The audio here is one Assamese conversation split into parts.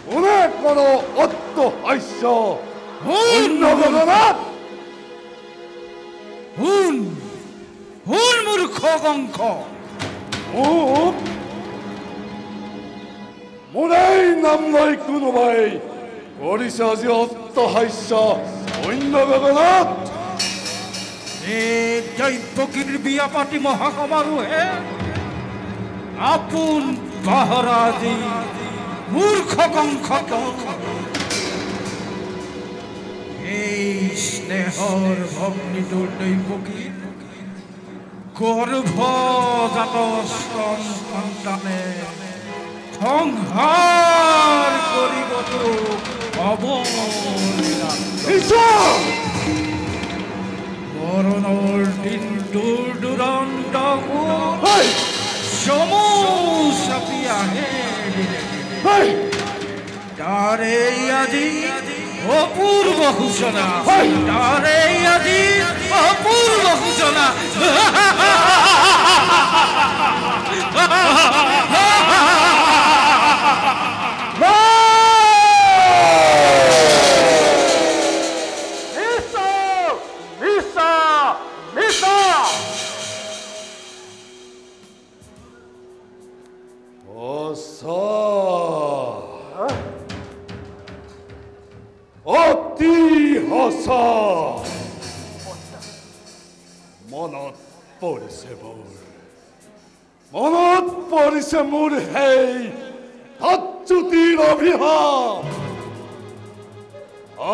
কোনে কোনো অট্টহাস্য অন্য গগনাত হুন মূৰ্খ কঙ্ক মোৰেই নাম লৈ কোনোবাই কৰিছে আজি অট্টহাস্য অন্য গগনাত দৈৱকীৰ বিয়া পাতি মহাসমাৰোহে আপোন পাহৰাজি মূৰ্খ কঙ্ক এই স্নেহৰ ভগ্নীটোৰ দৈৱকীৰ গৰ্ভজাত সন্তানে সংহাৰ কৰিবতো মৰণৰ দিনটোৰ দুৰন্ত চমু চাপি আহে তাৰে আজি অপূৰ্ব সূচনা তাৰে আজি অপূৰ্ব সূচনা অতি সঁচা মনত পৰিছে মোৰ সেই তাৎজ্যোতিৰ অভিশাপ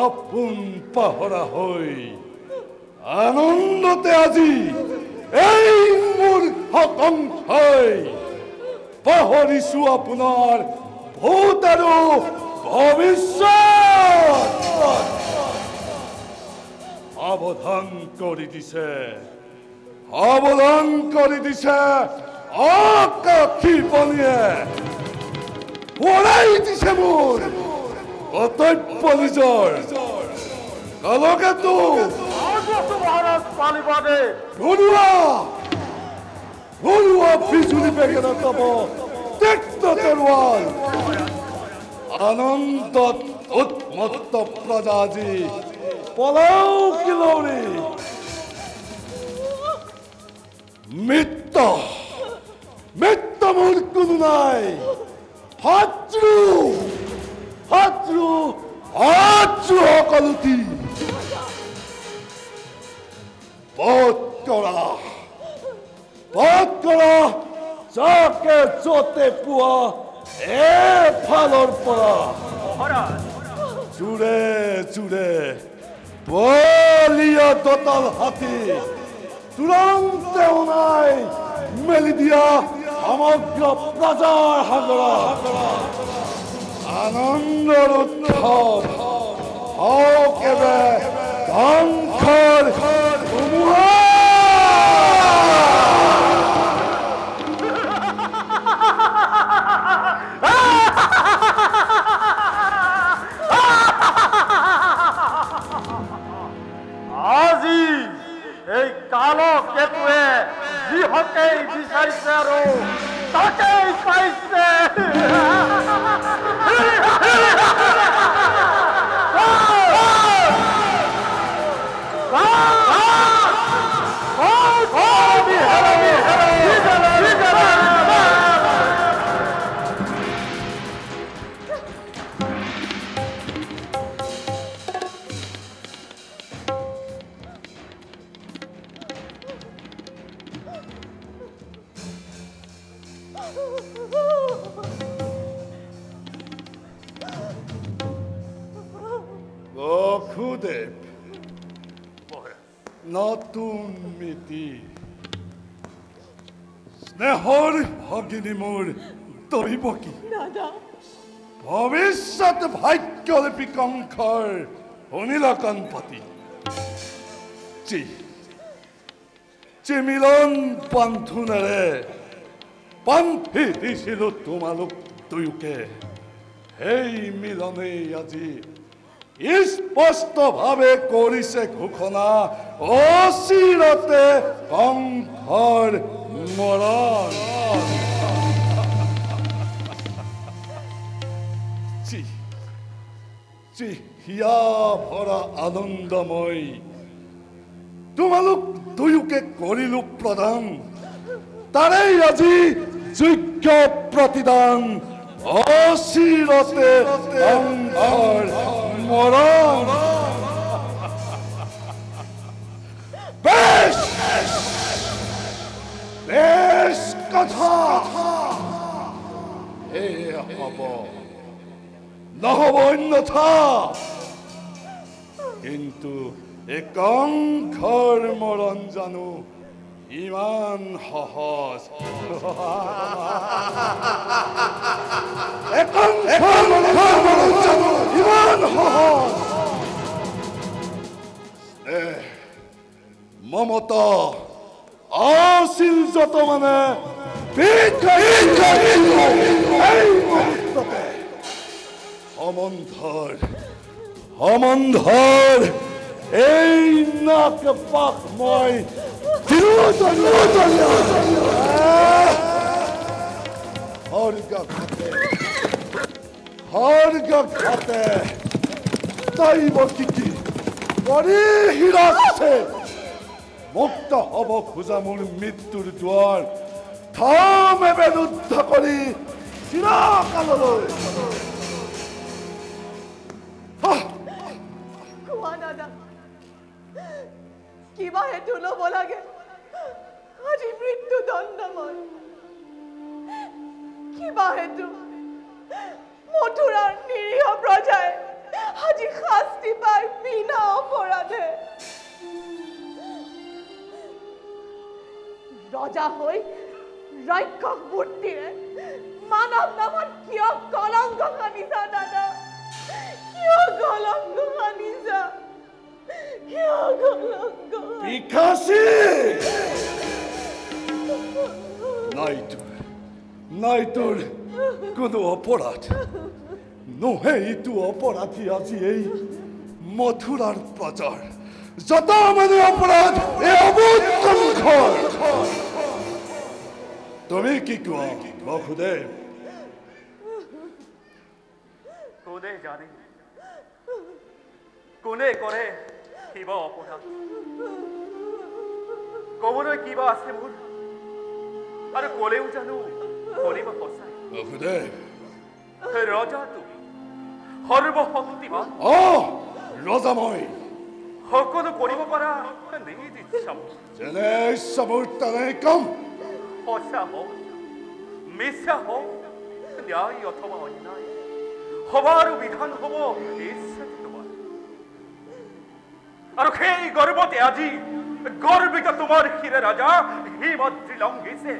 আপোন পাহৰা হৈ আনন্দতে আজি এই মোৰ কংকই পাহৰিছো আপোনাৰ ভূত আৰু ভৱিষ্যত সাৱধান কৰি দিছে আকাশী পণীয়ে পৰাই দিছে মোৰ কৰ্তব্য নিজৰ কালকেতো ঘৰুৱা বিজুলী বেগেনা যাব ত্যক্ত তৰোৱাল আনন্দত উন্মত্ত প্ৰজা আজি পলাও কিলৌৰী মিত্ৰ মোৰ কোনো নাই শত্ৰু সকলোটি বধ কৰা যাকে য'তে পোৱা এফালৰ পৰা জোৰে বলিয়া দতাল হাতী তুৰন্তে উনাই মেলি দিয়া সমগ্ৰ প্ৰজাৰ সাগৰা আনন্দৰ উৎসৱ একেবাৰে ধ্বংসৰ ধুমুহা আজি এই কালক কেতুৱে যিহকেই বিচাৰিছে আৰু তাকেই পাইছে লক্ষুদেৱ নতুন মিতি স্নেহৰ ভগিনী মোৰ দৈৱকী ভৱিষ্যত ভাগ্যলিপি কংসৰ অনিলকন পাতি যি মিলন বান্ধোনেৰে বান্ধি দিছিলো তোমালোক দুয়োকে সেই মিলনেই আজি স্পষ্টভাৱে কৰিছে ঘোষণা অচিৰতে কংসৰ মৰণ হিয়া ভৰা আনন্দময় তোমালোক দুয়োকে কৰিলো প্ৰদান তাৰেই আজি যোগ্য প্ৰতিদান অচিৰতে অংশৰ মৰণ বেশ বেশ কথা হব নহব অন্যথা কিন্তু একাংশৰ মৰণ জানো ইমান সহজ একাংশৰ মৰণ জানো ইমান সহজ মমতা আছিল যত মানে সমন্ধৰ এই নাক পাক মই ঘাটে তাইব কি কৰি হিৰাছে মুক্ত হব খোজা মোৰ মৃত্যুৰ দুৱাৰ থামে বিৰুদ্ধ কৰি চিৰকাললৈ দাদা কিবা হেতু ল'ব লাগে আজি মৃত্যুদণ্ডময় কিবা হেতু মথুৰাৰ নিৰীহ প্ৰজাই আজি শাস্তি পাই বিনা অপৰাধে ৰজা হৈ ৰাক্ষস মূৰ্তিৰে মানৱ নামত কিয় কলংক সানিছা দাদা কিয় কলংক সানিছা কিয় কলংক বিকাশী নাই তোৰ কোনো অপৰাধ নহয় এইটো অপৰাধী আজি এই মথুৰাৰ প্ৰজাৰ যত মানে অপৰাধ এই অবুধ কংসৰ তুমি কি কোৱা বসুদেৱ কোনে জানে কোনে কৰে কিবা অপৰাধ কবলৈ কিবা আছে মোৰ আৰু কলেও জানো কৰিব সঁচাই বসুদেৱ ৰজা তুমি সৰ্বশক্তিমান ৰজা মই সকলো কৰিব পাৰা নিজ ইচ্ছা যেনে ইচ্ছা মোৰ তেনে কাম সঁচা হওক মিছা হওক ন্যায় অথবা অন্যায় সবাৰ বিধান হব ইচ্ছা তোমাৰ আৰু সেই গৰ্বতে আজি গৰ্বিত তোমাৰ শিৰে ৰাজা হিমাদ্ৰী লংঘিছে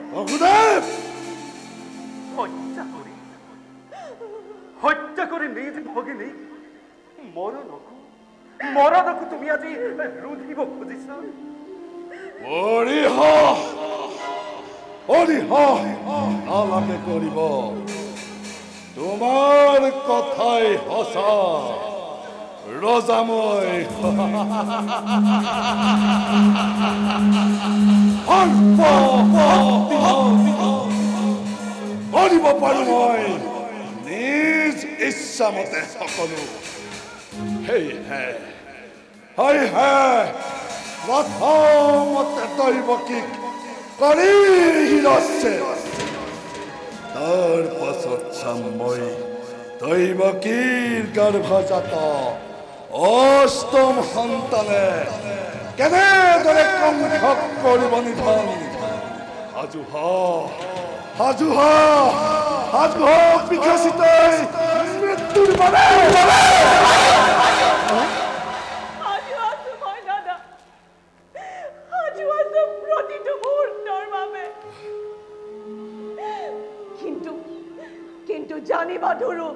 হত্যা কৰি নিজ ভগিনীক মৰণকো তুমি আজি ৰুধিব খুজিছা নালাগে কৰিব তোমাৰ কথাই সঁচা ৰজা মই কৰিব পাৰো মই নিজ ইচ্ছামতে সকলো সেয়েহে প্ৰথমতে দৈৱকীক কৰি হিৰছে তাৰ পাছত চাম মই দৈৱকীৰ গৰ্ভজাত অষ্টম সন্তানে কেনেদৰে কংসক কৰিব নিধন সাজু বিকশিত মৃত্যুৰ বাবে কিন্তু জানিবা ধৰো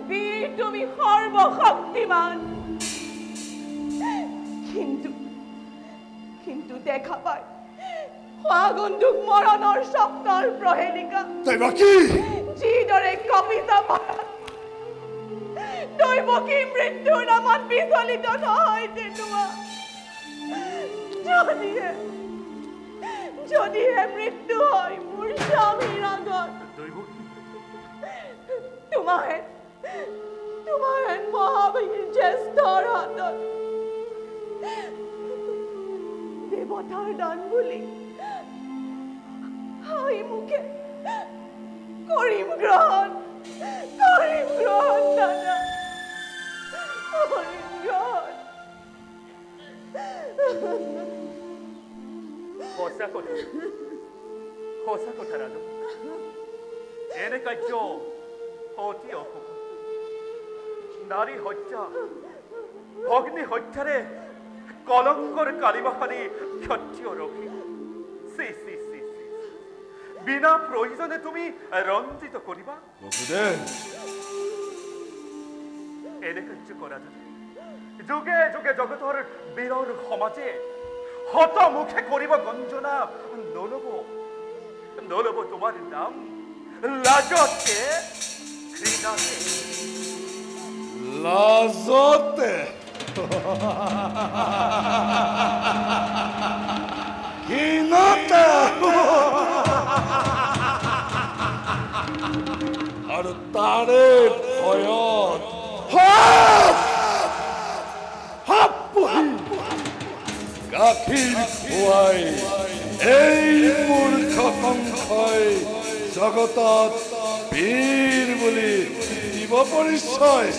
বীৰ তুমি সৰ্বশক্তিমান কিন্তু দেখা পায় আগন্তুক মৰণৰ স্বপ্নৰ প্ৰহেলিকা যিদৰে কবিতা দৈৱকী মৃত্যুৰ নামত বিচলিত নহয় তেনেকুৱা যদিহে মৃত্যু হয় মোৰ স্বামীৰ আগত মহাবীৰ জ্যেষ্ঠৰ হাতত দেৱতাৰ দান বুলি হাঁহি মুখে কৰিম গ্ৰহণ দাদা কৰিম গ্ৰহণ সঁচা কথা ৰাজু এনে কাৰ্য অতি অশুভ নাৰী হত্যা অগ্নি হত্যাৰে কলংকৰ কালিমাখানি ক্ষত্ৰিয় ৰখি বিনা প্ৰয়োজনে তুমি ৰঞ্জিত কৰিবা এনে কাৰ্য কৰা যুগে যুগে জগতৰ বীৰৰ সমাজে হত মুখে কৰিব গঞ্জনা নলব তোমাৰ নাম লাজতে ঘৃণাতে লাজতে ঘৃণাতে আৰু তাৰে ভয়ত গাখীৰ খুৱাই এই মূৰ্খ কংসই জগতত বীৰ বুলি দিব পৰিচয়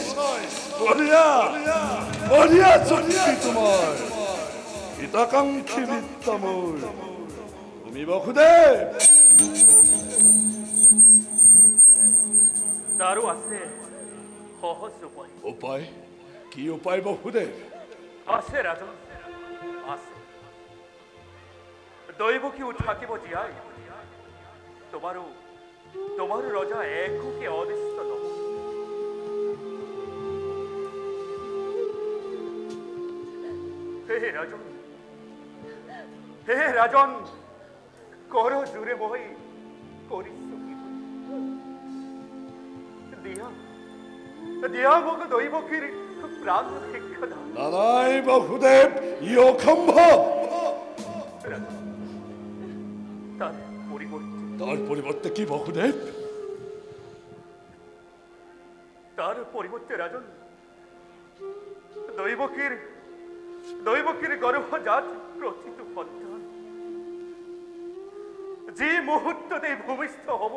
বঢ়িয়া চুক্তি তোমাৰ হিতাকাংক্ষী বিত্ত মোৰ তুমি বসুদেৱ তাৰো আছে সহজ উপায় কি উপায় বসুদেৱ আছে ৰাজন আছে দৈৱকী থাকিব জীয়াই তোমাৰো ৰজা একোকে অনিষ্ট নহব হে ৰাজন কৰ জোৰে মই কৰিছো দিয়া মোক দৈৱকীৰ প্ৰাণ শিক্ষা নাই বসুদেৱ ই অসম্ভৱ তার পরিবর্তে কি বসুদেব তার পরিবর্তে রাজন দৈবকীর গর্ভজাত প্রথিত সন্তান যে মুহূর্ততে ভূমিষ্ঠ হব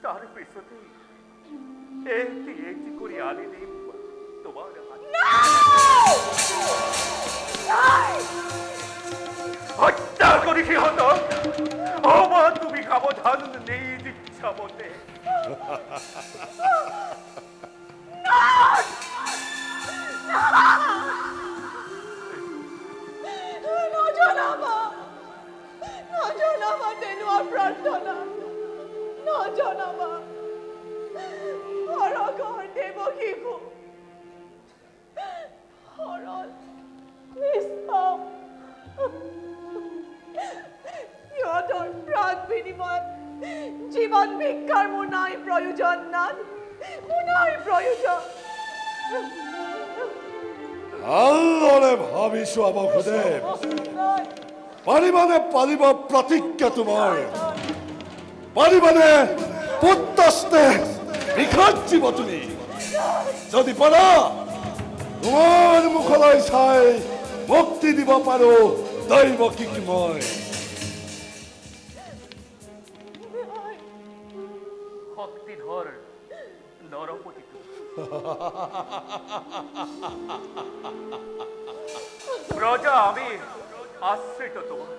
তার পিছতে একটি করে আনি দিন তোমার হত্যা করি সিহঁতক অবা তুমি সাৱধান নিজ ইচ্ছা মতে নজনাবা তেনেকুৱা প্ৰাৰ্থনা নজনাবা ঘৰ দেৱকীকো সৰল নিষ্পাপ সিহঁতৰ প্ৰাণ বিনিময়ত জীৱন ভিক্ষাৰ মোৰ নাই প্ৰয়োজন মোৰ নাই প্ৰয়োজন ভালদৰে ভাবিছো বসুদেৱ পাৰিবানে পালিব প্ৰতিজ্ঞা তোমাৰ পাৰিবানে পুত্ৰস্তে বিখাত জীৱ তুমি যদি পাৰা তোমাৰ মুখলৈ চাই মুক্তি দিব পাৰো দৈৱকীক মই শক্তিধৰ নৰপতি প্ৰজা আমি আশ্ৰিত তোমাৰ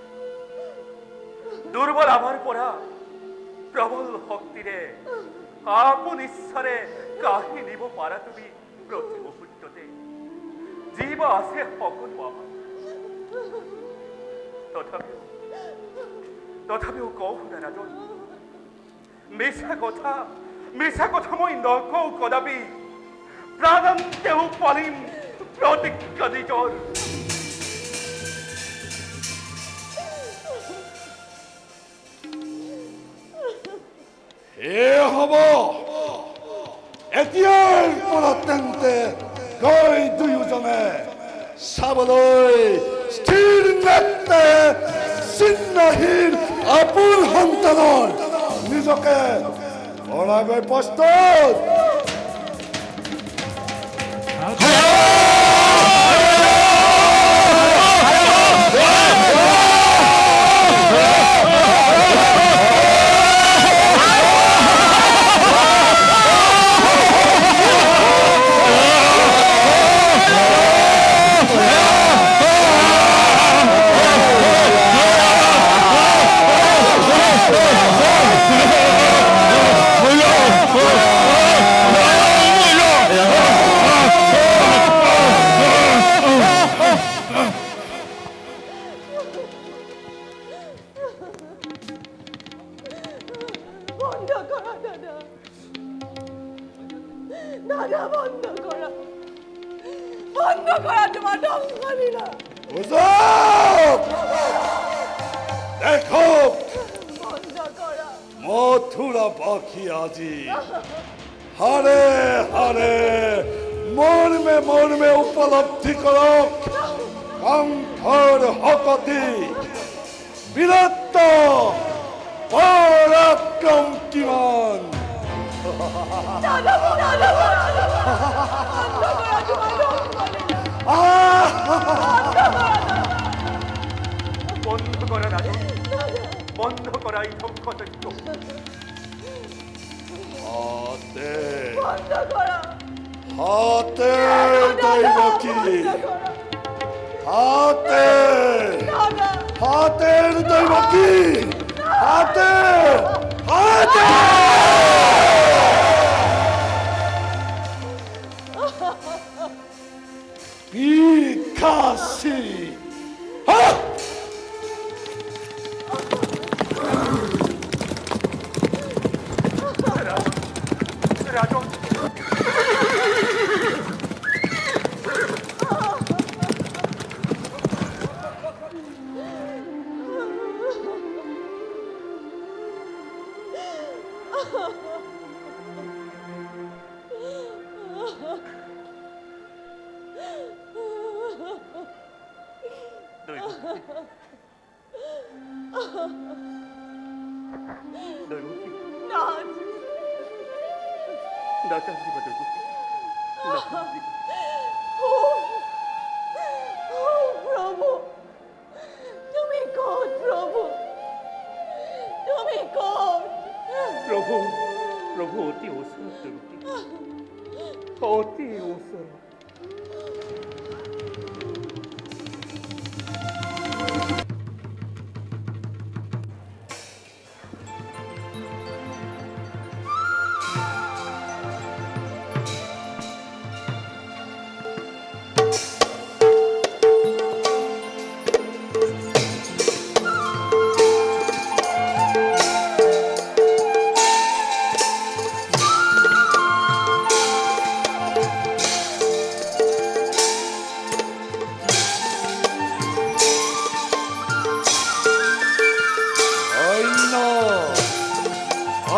দুৰ্বল আমাৰ পৰা প্ৰবল শক্তিৰে আপোন ইচ্ছাৰে কাঢ়ি নিব পাৰা তুমি প্ৰতি মুহূৰ্ততে জীৱ আছে সকলো আমাৰ তথাপিও কওঁ শুনা ৰাজন মিছা কথা মই নকওঁ কদাপি প্ৰাণন্তেও পালিম প্ৰতিজ্ঞা নিজৰ হ'ব এতিয়াৰ পৰা তেন্তে গৈ দুয়োজনে চাবলৈ স্থিৰ নেত্ৰে চিহ্নহীন আপোন সন্তানৰ নিজকে কৰাগৈ প্ৰস্তুত বন্ধ করো দাদা, দাদা বন্ধ করো, বন্ধ করো তোমার ঢঙ্গ লীলা। হুজুর দেখো বন্ধ করো। মথুরা পাখি আজি হারে হারে মর্মে মর্মে উপলব্ধি করো কণ্ঠর হকতি বীরত্ব পরাক্রম কিমান। দাদা বন্ধ করো, বন্ধ করো তোমার ঢঙ্গ লীলা। বন্ধ করা রাজন, বন্ধ করাই ধক্ষযজ্ঞ। হাতে বন্ধ করো, হাতে দৈব কি বন্ধ করো। হাতে দাদা হাতের দৈব কি হাতে হাতে বিকাশি রাজন, দৈবকী, না ডাক্তার দিবা দৈবকী, ডাক্তার দিবা। ও প্রভু, তুমি কোন প্রভু, তুমি কোন? প্রভু, প্রভু অতি ওসর দৈবকী, অতি ওসর।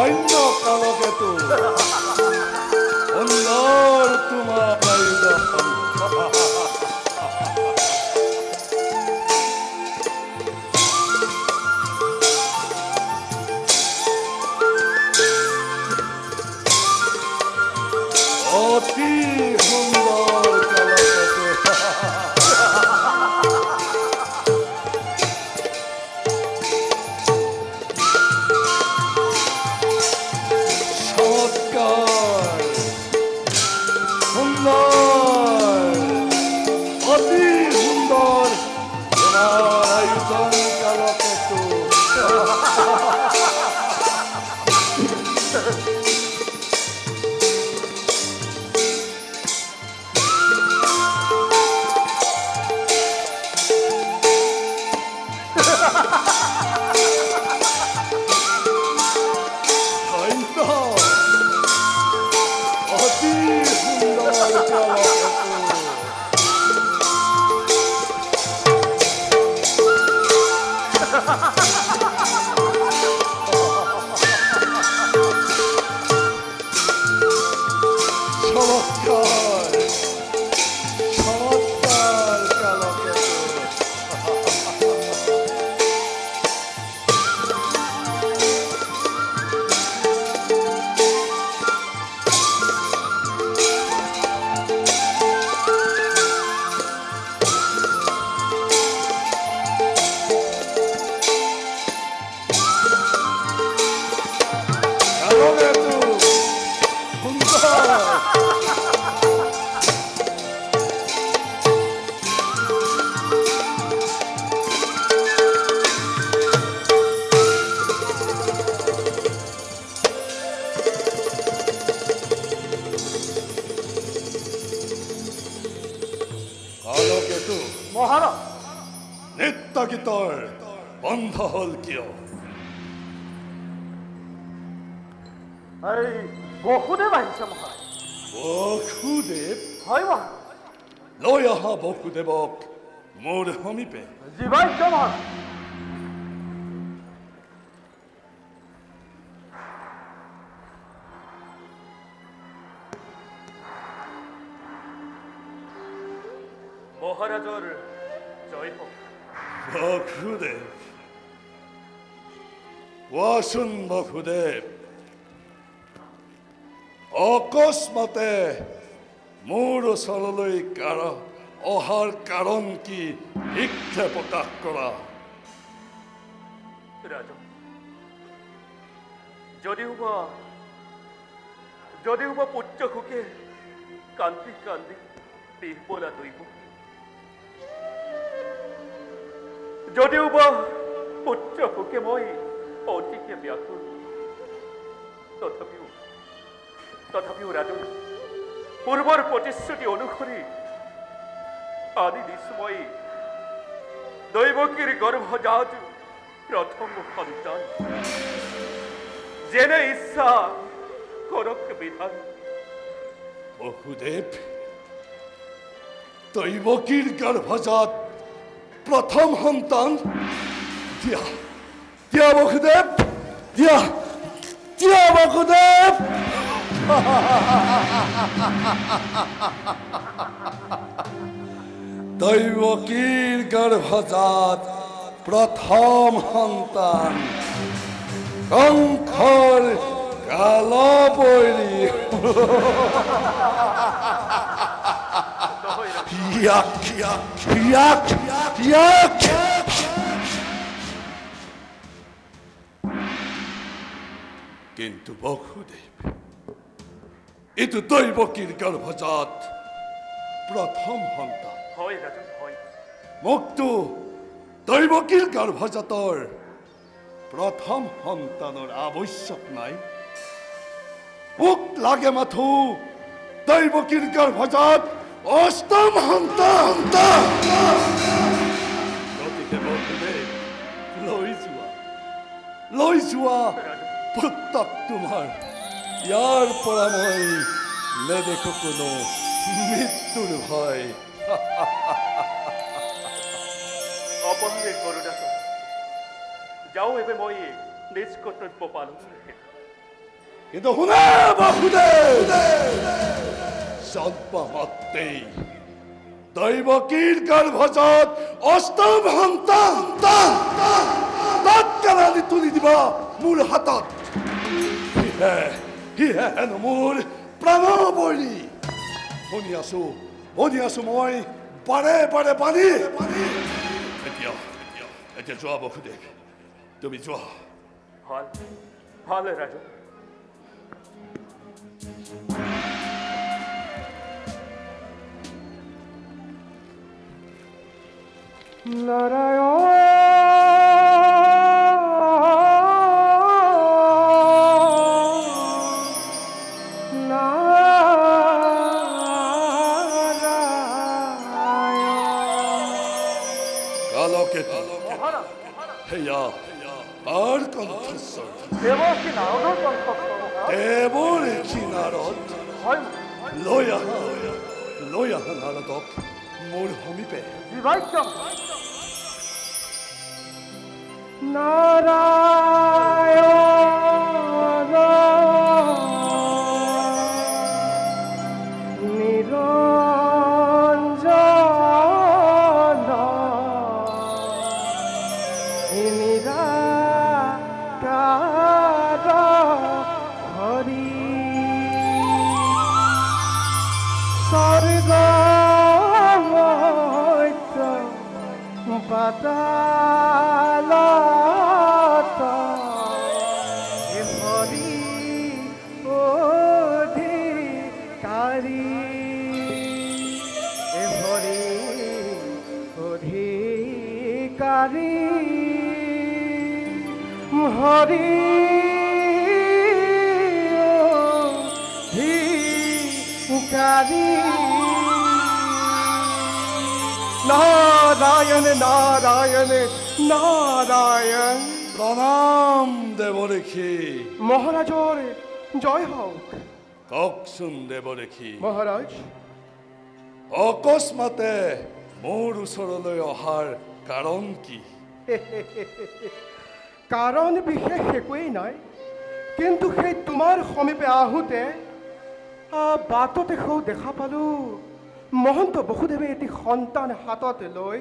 অন্য কালকেতু সুন্দর তোমার অতি সুন্দর কালকেতু অতি সুন্দর তোমার আয়োজন কালকেতু মহারাজ নৃত্যগীতৰ বন্ধ হল কিয়? এই বসুদেৱ আহিছে মহাৰাজ। বসুদেৱ? হয় মহাৰাজ। লৈ অহা বসুদেৱক মোৰ সমীপে। জীৱাইছ মহাৰাজ। মহাৰাজৰ জয় হওক। বসুদেৱ, কোৱাচোন বসুদেৱ, অকস্মাতে মোৰ ওচৰলৈ অহাৰ কাৰণ কি? শীঘ্ৰে প্ৰকাশ কৰা। ৰাজন, যদিওবা পুত্ৰ সুখে কান্দি কান্দি পিছপলা দৈব, যদিওবা পুত্ৰ সুখে মই অতিকে ব্যাকুল, তথাপিও ৰাজন, পূৰ্বৰ প্ৰতিশ্ৰুতি অনুসৰি আদি দিছো মই দৈৱকীৰ গৰ্ভজাত প্ৰথম সন্তান। যেনে ইচ্ছা কৰক বিধান। বসুদেৱ, দৈৱকীৰ গৰ্ভজাত প্ৰথম সন্তান? দিয়া দিয়া বসুদেৱ, দিয়া দিয়া বসুদেৱ। দৈৱকীৰ গৰ্ভজাত প্ৰথম সন্তান কংসৰ কালবৈৰী। কিন্তু বসুদেৱ, এইটো দৈৱকীৰ গৰ্ভজাত প্ৰথম সন্তান। হয় ৰাজন, হয়। মোকতো দৈৱকীৰ গৰ্ভজাতৰ প্ৰথম সন্তানৰ আৱশ্যক নাই। মোক লাগে মাথো দৈৱকীৰ গৰ্ভজাত অষ্টম সন্তান। গতিকে বসুদেৱ, লৈ যোৱা পুত্ৰক তোমাৰ। ইয়াৰ পৰা মই নেদেখো কোনো মৃত্যুৰ ভয়। অপহৰে কৰোণা কৰা। যাওঁ এবে মই নিজ কৰ্তব্য পালন কৰিম। কিন্তু শুনা বসুদেৱ, জন্মমাত্ৰেই দৈৱকীৰ গৰ্ভজাত অষ্টম সন্তান তৎকালে তুলি দিবা মোৰ হাতত। সিহে হেনো মোৰ প্ৰাণবলী। শুনি আছো মই বাৰে বাৰে পানী। এতিয়া যোৱা বসুদেৱ, তুমি যোৱা। ভাল ৰাজন। আৰ কণ্ঠস্বৰ দেৱৰ কিনাৰত লৈ আহা নাৰদক মোৰ সমীপে। নাৰায়ণ নাৰায়ণ নাৰায়ণ নাৰায়ণ। প্ৰণাম দেৱৰেখী। মহাৰাজৰ জয় হোক। কওকচোন দেৱৰেখী, মহাৰাজ, অকস্মাতে মোৰ ওচৰলৈ অহাৰ কাৰণ কি? কাৰণ বিশেষ একোৱেই নাই, কিন্তু সেই তোমাৰ সমীপে আহোঁতে বাটতে দেখা পালো মহন্ত বসুদেৱে এটি সন্তান হাতত লৈ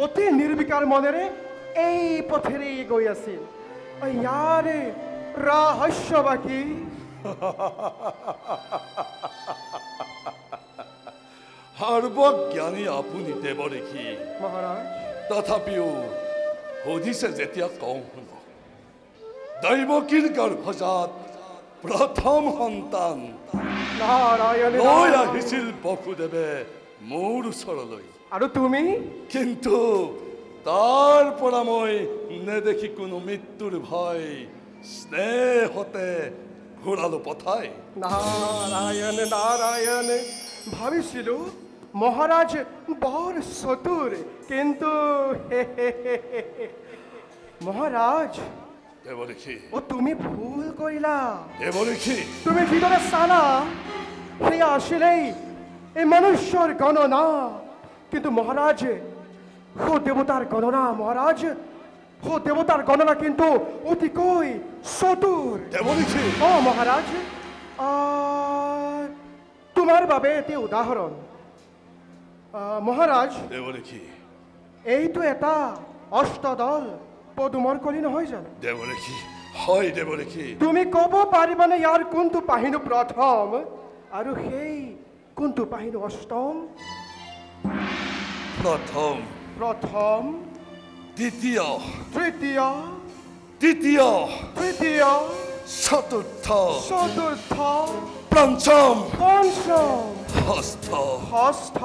অতি নিৰ্বিকাৰ মনেৰে এই পথেৰে গৈ আছিল। ইয়াৰে ৰহস্য বাকী সৰ্বজ্ঞানী আপুনি দেৱৰেখী। মহাৰাজ, তথাপিও সুধিছে যেতিয়া কওঁ শুনক। দৈৱকীৰ গৰ্ভজাত প্ৰথম সন্তান নাৰায়ণ লৈ আহিছিল বসুদেৱে মোৰ ওচৰলৈ। আৰু তুমি? কিন্তু তাৰ পৰা মই নেদেখি কোনো মৃত্যুৰ ভয় স্নেহতে ঘূৰালো পঠাই। নাৰায়ণ নাৰায়ণ, ভাবিছিলো মহাৰাজ বৰ চতুৰ, কিন্তু মহাৰাজ দেৱৰেখী, তুমি ভুল কৰিলা। দেৱৰেখী, তুমি যিদৰে চালা সেয়া আছিলেই এই মনুষ্যৰ গণনা, কিন্তু মহাৰাজ দেৱতাৰ গণনা, মহাৰাজ দেৱতাৰ গণনা কিন্তু অতিকৈ চতুৰ। দেৱৰেখী, মহাৰাজ, তোমাৰ বাবে এটি উদাহৰণ। মহাৰাজ, দেৱৰেখী, এইটো এটা অষ্টদল পদুমৰ কলি নহয় জানো? দেৱৰেখী, হয় দেৱৰেখী। তুমি ক'ব পাৰিবানে ইয়াৰ কোনটো পাহিনু প্ৰথম আৰু সেই কোনটো পাহিনু অষ্টম? প্ৰথম, প্ৰথম, দ্বিতীয়, তৃতীয়, তৃতীয়, তৃতীয়, চতুৰ্থ, চতুৰ্থ, পঞ্চম, পঞ্চম, ষষ্ঠ, ষষ্ঠ,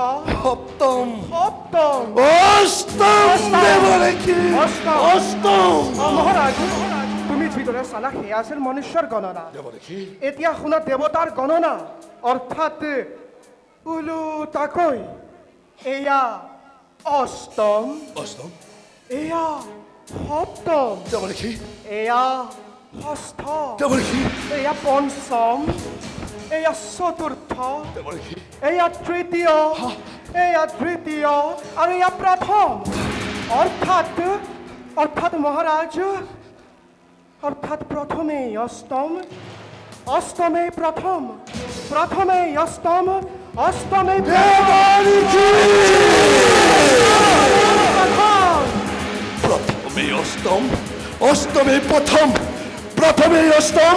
সপ্তম, সপ্তম, অষ্টম। দেৱৰেখী, অষ্টম। অষ্টম। মহাৰাজ, তুমি যিদৰে চালা সেয়া আছিল মনুষ্যৰ গণনা। দেৱৰেখী, এতিয়া শুনা দেৱতাৰ গণনা, অৰ্থাৎ ওলোটাকৈ এয়া অষ্টম, অষ্টম, এয়া সপ্তম, দেৱৰেখী, এয়া ষষ্ঠ, দেৱৰেখী, এয়া পঞ্চম, এয়া চতুৰ্থ, দেৱৰেখী, এয়া তৃতীয়, এয়া তৃতীয় আৰু এয়া প্ৰথম। অৰ্থাৎ মহাৰাজ, অৰ্থাৎ প্ৰথমেই অষ্টম, অষ্টমেই প্ৰথম, প্ৰথমেই অষ্টম, অষ্টমেই প্ৰথমে অষ্টম, অষ্টমে প্ৰথম, প্ৰথমে অষ্টম,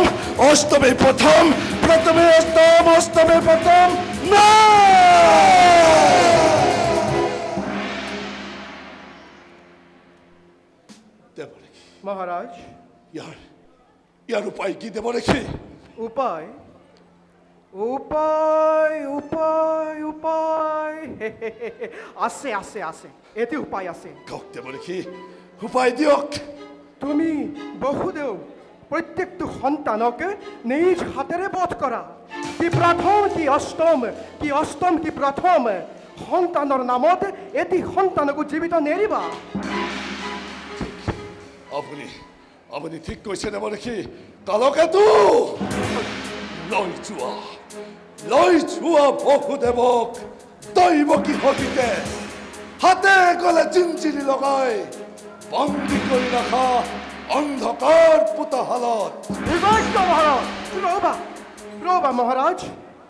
অষ্টমে প্ৰথম, প্ৰথমে অষ্টম, অষ্টমে প্ৰথম। দেৱৰেখী, মহাৰাজ, ইয়াৰ উপায় কি দেৱৰেখী? উপায়, উপায়, উপায়, উপায় আছে আছে আছে, এটি উপায় আছে। কওক দেৱৰেখী, উপায় দিয়ক। তুমি বসুদেৱ প্ৰত্যেকটো সন্তানক নিজ হাতেৰে বধ কৰা। কি প্ৰথম, কি অষ্টম, কি অষ্টম, কি প্ৰথম সন্তানৰ নামত এটি সন্তানকো জীৱিত নেৰিবা। আপুনি ঠিক কৈছে দেৱৰেখী। কালকেতু লৈ যোৱা বসুদেৱক দৈৱকী সহিতে হাতে গলে জিঞ্জিৰি লগাই বন্দী কৰি ৰখা অন্ধকাৰ পোতাশালত। ৰবা মহাৰাজ,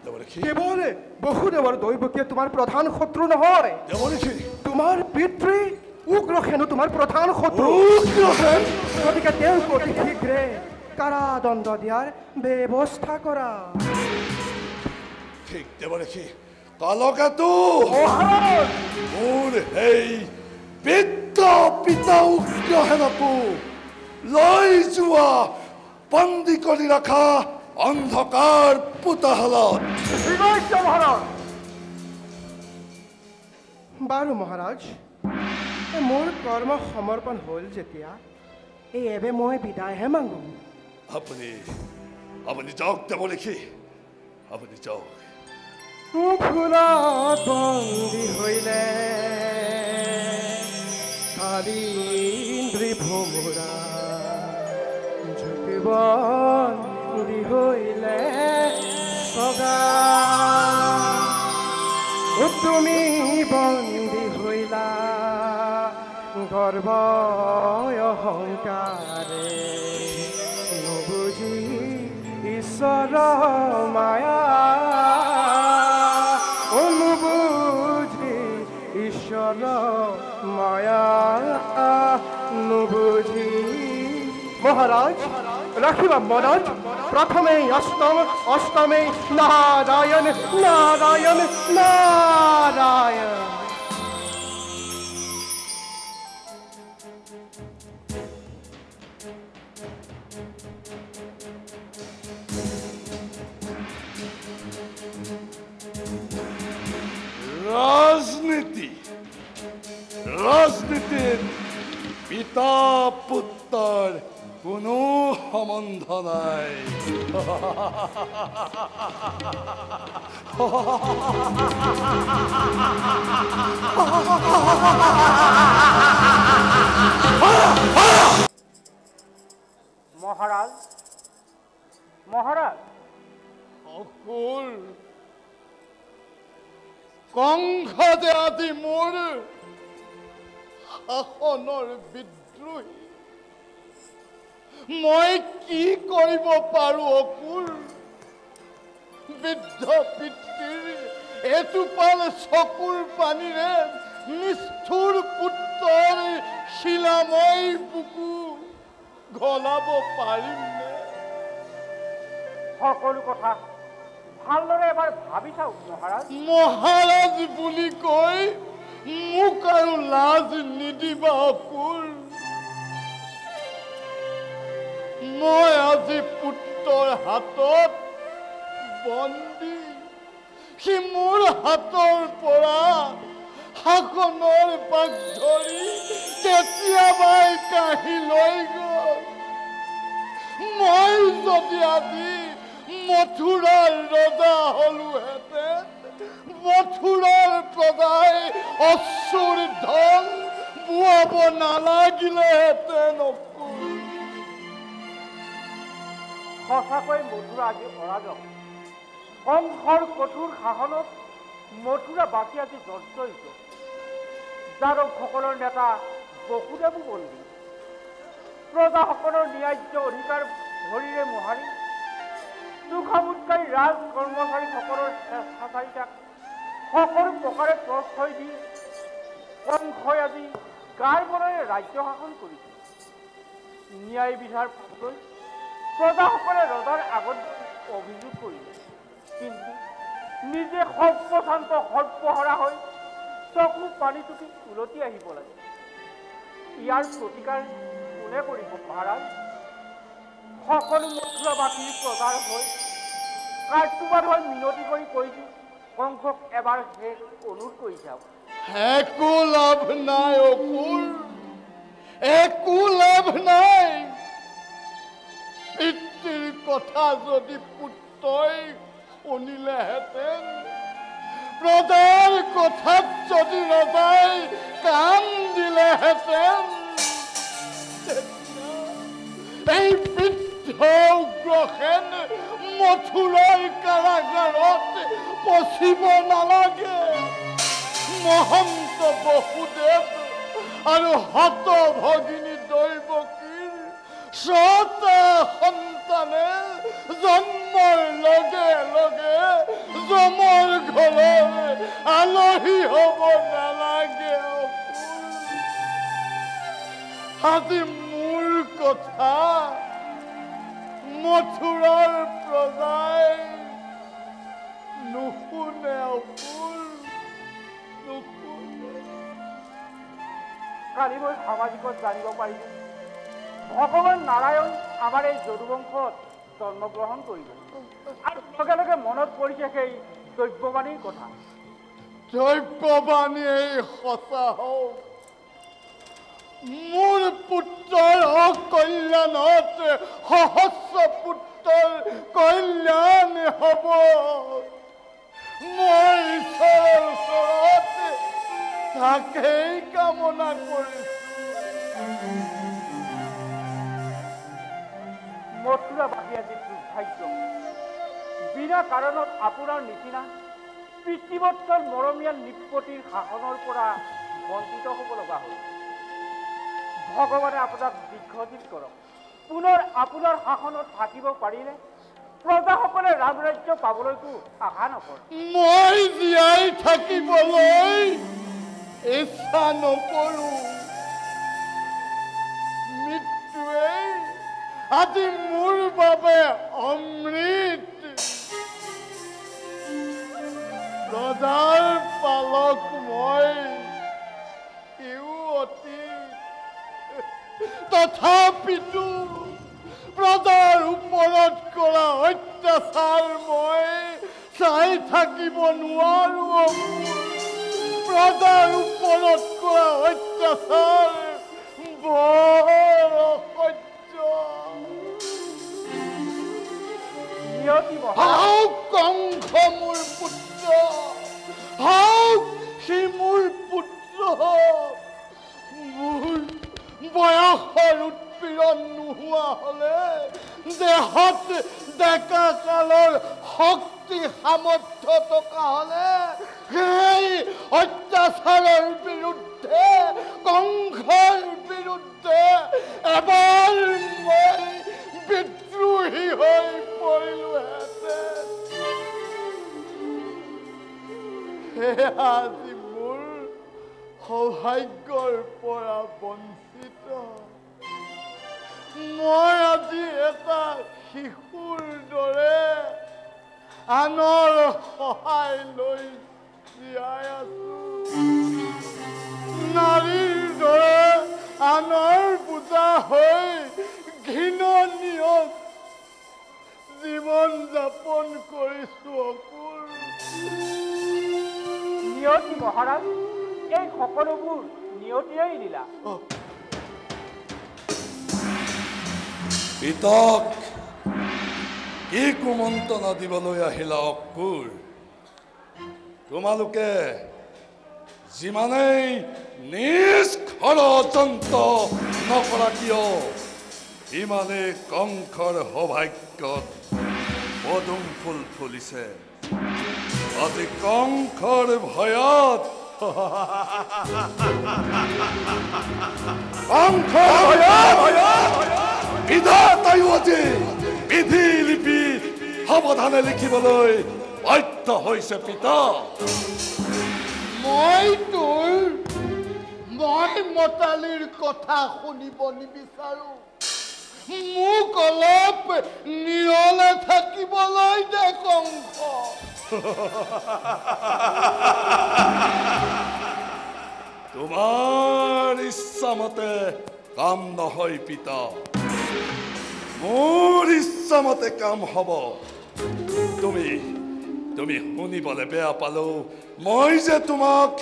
দেৱৰেখী, কেৱল বসুদেৱৰ দৈৱকীয়ে তোমাৰ প্ৰধান শত্ৰু নহয়। দেৱৰেখী, তোমাৰ পিতৃ উগ্ৰসেনো তোমাৰ প্ৰধান শত্ৰু। উগ্ৰসেন, গতিকে তেওঁক অতি শীঘ্ৰে কাৰাদণ্ড দিয়াৰ ব্যৱস্থা কৰা। ঠিক দেৱৰেখী। কালকেতু মোৰ সেই পিতৃ পিতা উগ্ৰসেনকো লৈ যোৱা বন্দী কৰি ৰখা অন্ধকাৰ পোতাশালত। বাৰু মহাৰাজ, মোৰ কৰ্ম সমৰ্পণ হ'ল যেতিয়া এবে মই বিদায়হে মাগো। আপুনি যাওক দেৱৰেখী, আপুনি যাওক। ফুলত বন্দী হইলে কালিন্দ্ৰী ভোমোৰা জ্যোতি বন্দী হইলে সগা তুমি বন্দী হইলা গর্ব অহংকারে নবুঝি ঈশ্বর মায়া অনুবুঝি ঈশ্বর মায়া নুবুঝি মহারাজ রাখিবা মনত প্রথমে অষ্টম অষ্টমে নারায়ণ নারায়ণ নারায়ণ রাজনীতির পিতা পুত্ৰৰ কোনো সম্বন্ধ নাই। মহাৰাজ মহাৰাজ অকুল কংস যে আজি মোৰ শাসনৰ বিদ্ৰোহী মই কি কৰিব পাৰো অকুল বৃদ্ধ পিতৃৰ এটোপাল চকুৰ পানীৰে নিষ্ঠুৰ পুত্ৰৰ শিলাময় বুকু গলাব পাৰিমনে সকলো কথা ভালদৰে এবাৰ ভাবি চাওক মহাৰাজ মহাৰাজ বুলি কৈ মোক আৰু লাজ নিদিবা অকুল মই আজি পুত্ৰৰ হাতত বন্দী সি মোৰ হাতৰ পৰা শাসনৰ পাক ধৰি কেতিয়াবাই কাঢ়ি লৈ গ'ল মই যদি আজি মথুৰাৰ ৰজা হলোহেঁতেন মথুৰাৰ প্ৰজাই অসুৰ ধন বোৱাব নালাগিলেহেঁতেন সঁচাকৈ মথুৰা আজি অৰাজক কংসৰ কঠোৰ শাসনত মথুৰা বাসী আজি জৰ্জৰিত যাদৱসকলৰ নেতা বসুদেৱো বন্দী প্ৰজাসকলৰ ন্যায্য অধিকাৰ ভৰিৰে মোহাৰি দুখামুৎকাৰী ৰাজ কৰ্মচাৰীসকলৰ স্বেচ্ছাচাৰিতাক সকলো প্ৰকাৰে প্ৰশ্ৰয় দি কংসই আজি গাৰ বলেৰে ৰাজ্য শাসন কৰিছে ন্যায় বিচাৰ লৈ প্ৰজাসকলে ৰজাৰ আগত অভিযোগ কৰিলে কিন্তু নিজে সৰ্বশান্ত সৰ্বহৰা হৈ চকু পানী টুকি উলটি আহিব লাগে ইয়াৰ প্ৰতিকাৰ কোনে কৰিব মহাৰাজ সকলো মথুৰাবাসীৰ প্ৰচাৰ হৈ কাৰ্যবাদ হৈ মিনতি কৰি কৈছো কংসক এবাৰ শেষ অনুৰোধ কৰি যাওক একো লাভ নাই অকুল একো লাভ নাই পিতৃৰ কথা যদি পুত্ৰই শুনিলেহেঁতেন প্ৰজাৰ কথাত যদি ৰজাই কাম দিলেহেঁতেন এই বৃদ্ধ উগ্ৰসেন মথুৰাৰ কাৰাগাৰত পচিব নালাগে মহন্ত বসুদেৱ আৰু হত ভগিনী দৈৱকীৰ ছটা সন্তানে জন্মৰ লগে লগে যমৰ ঘৰলৈ আলহী হ'ব নালাগে আজি মোৰ কথা মথুৰাৰ প্ৰজাই নুশুনে অকুল নুশুনে কালি মই সামাজিকত জানিব পাৰিলোঁ ভগৱান নাৰায়ণ আমাৰ এই যদুবংশত জন্মগ্ৰহণ কৰিলে আৰু লগে লগে মনত পৰিছে সেই দৈব্যবাণীৰ কথা দৈব্যবাণী সঁচা হওক মোৰ পুত্ৰৰ অকল্যাণত সহস্ৰ পুত্ৰৰ কল্যাণ হ'ব মই ঈশ্বৰৰ ওচৰত তাকেই কামনা কৰিছোঁ। মথুৰাবাসী আজি দুৰ্ভাগ্য, বিনা কাৰণত আপোনাৰ নিচিনা পিতৃবৎসল মৰমীয়াল নৃপতিৰ শাসনৰ পৰা বঞ্চিত হ'ব লগা হ'ল। ভগৱানে আপোনাক দীৰ্ঘজীৱ কৰক। পুনৰ আপোনাৰ শাসনত থাকিব পাৰিলে প্ৰজাসকলে ৰাজৰাজ্য পাবলৈতো আশা নকৰে। মই জীয়াই থাকিবলৈ ইচ্ছা নকৰোঁ। মৃত্যুৱেই আজি মোৰ বাবে অমৃত। প্ৰজাৰ পালক মই, ইও অতি। তথাপিতো প্ৰজাৰ ওপৰত কৰা অত্যাচাৰ মই চাই থাকিব নোৱাৰো। প্ৰজাৰ ওপৰত কৰা অত্যাচাৰ বৰ অসহ্য। হাওক কংস মোৰ পুত্ৰ, হাওক সি মোৰ পুত্ৰ। মোৰ বয়সৰ উৎপীড়ন নোহোৱা হলে, দেহত ডেকা কালৰ শক্তি সামৰ্থ্য থকা হলে সেই অত্যাচাৰৰ বিৰুদ্ধে, কংসৰ বিৰুদ্ধে এবাৰ মই বিদ্ৰোহী হৈ পৰিলোহেঁতেন। সেয়া আজি মোৰ সৌভাগ্যৰ পৰা বঞ্চিত। মই আজি এটা শিশুৰ দৰে আনৰ সহায় লৈ জীয়াই আছো। নাৰীৰ দৰে আনৰ বোজা হৈ ঘৃণনীয় জীৱন যাপন কৰিছো। অকুল নিয়তি মহাৰাজ, এই সকলোবোৰ নিয়তিৰেই লীলা। পিতক কি কুমন্ত্ৰণা দিবলৈ আহিলা অক্ৰূৰ? তোমালোকে যিমানেই নিজ ষড়যন্ত্ৰ নকৰা কিয়, ইমানেই কংসৰ সৌভাগ্যত পদুম ফুল ফুলিছে। আজি কংসৰ ভয়ত বিধাতায়ো আজি বিধি লিপি সাৱধানে লিখিবলৈ বাধ্য হৈছে। পিতা, মই মতালিৰ কথা শুনিব নিবিচাৰো। মোক অলপ নিৰলে থাকিবলৈ দে কংস। তোমাৰ ইচ্ছামতে কাম নহয় পিতা, মোৰ ইচ্ছামতে কাম হব। তুমি শুনিবলৈ বেয়া পালো, মই যে তোমাক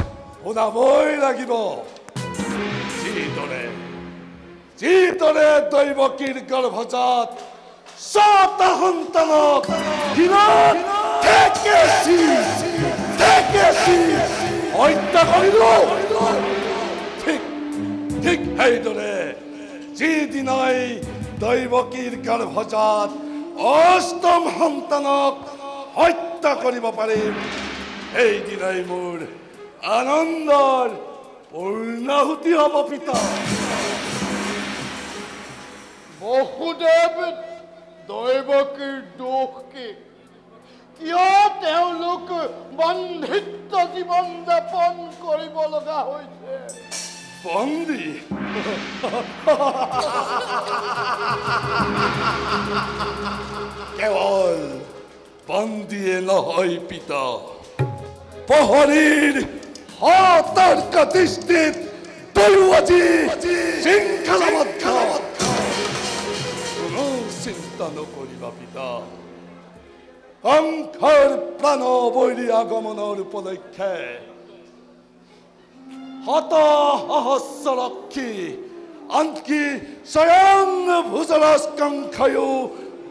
শুনাবই লাগিব। যিদৰে দৈৱকীৰ গৰ্ভজাত 6টা সন্তানক হত্যা কৰিলো, ঠিক সেইদৰে যিদিনাই দৈৱকীৰ গৰ্ভজাত 8ম সন্তানক হত্যা কৰিব পাৰিম, সেইদিনাই মোৰ আনন্দৰ পূৰ্ণাহুতি হ'ব। পিতা, বসুদেৱ দৈৱকীৰ দোষ কি? কিয় তেওঁলোক বন্ধিত্ব জীৱন যাপন কৰিব লগা হৈছে? বন্দী? কেৱল বন্দীয়ে নহয় পিতা, প্ৰহৰীৰ সতৰ্ক দৃষ্টিত তয়ো আজি শৃংখলাবদ্ধ। কোনো চিন্তা নকৰিবা পিতা, কংসৰ প্ৰাণবৈৰী আগমনৰ উপলক্ষে শত সহস্ৰৰক্ষী, আনকি স্বয়ং ভোজৰাজ কংসয়ো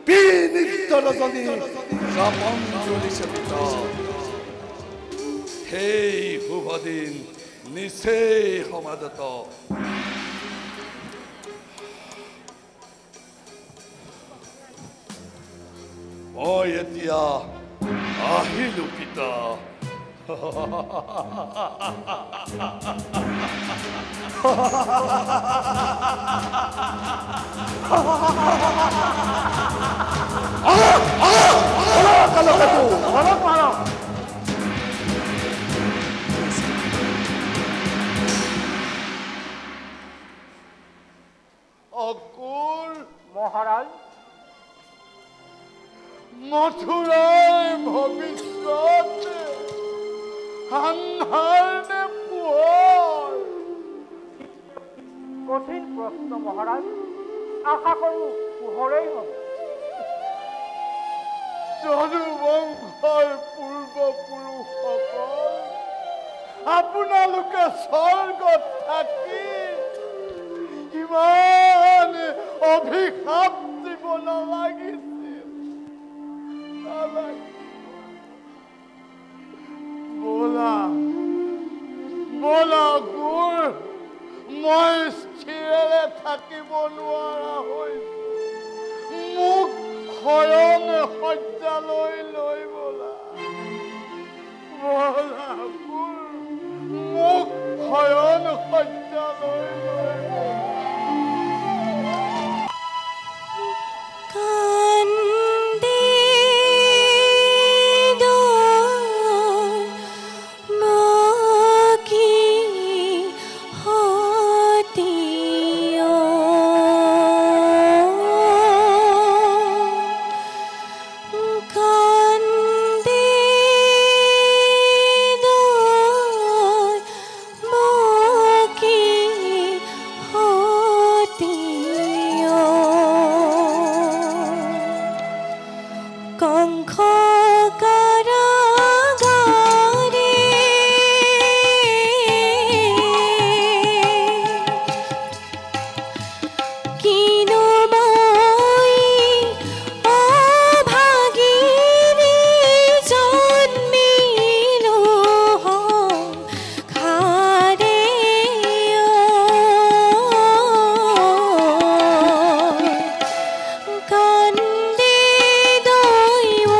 বিনিদ্ৰ ৰজনী যাপন কৰিছে পিতা। সেই শুভ দিন নিচেই সমাগত। মই এতিয়া আহিলো পিতা। অকুল মহারাজ, মথুৰাৰ ভৱিষ্যত আন্ধাৰ নে পোহৰ? কঠিন প্ৰশ্ন মহাৰাজ। আশা কৰোঁ পোহৰেই হ'ব। যদুবংশৰ পূৰ্বপুৰুষসকল আপোনালোকে স্বৰ্গত থাকি ইমান অভিশাপ দিব নালাগিছিল। বলা বলা গুৰ, মই স্থিৰেৰে থাকিব নোৱাৰা হৈছো। মোক শয়ন শয্যালৈ লৈ বলা। বলা গুৰ, মোক শয়ন শয্যালৈ লৈ বলা। কান্দে দৈব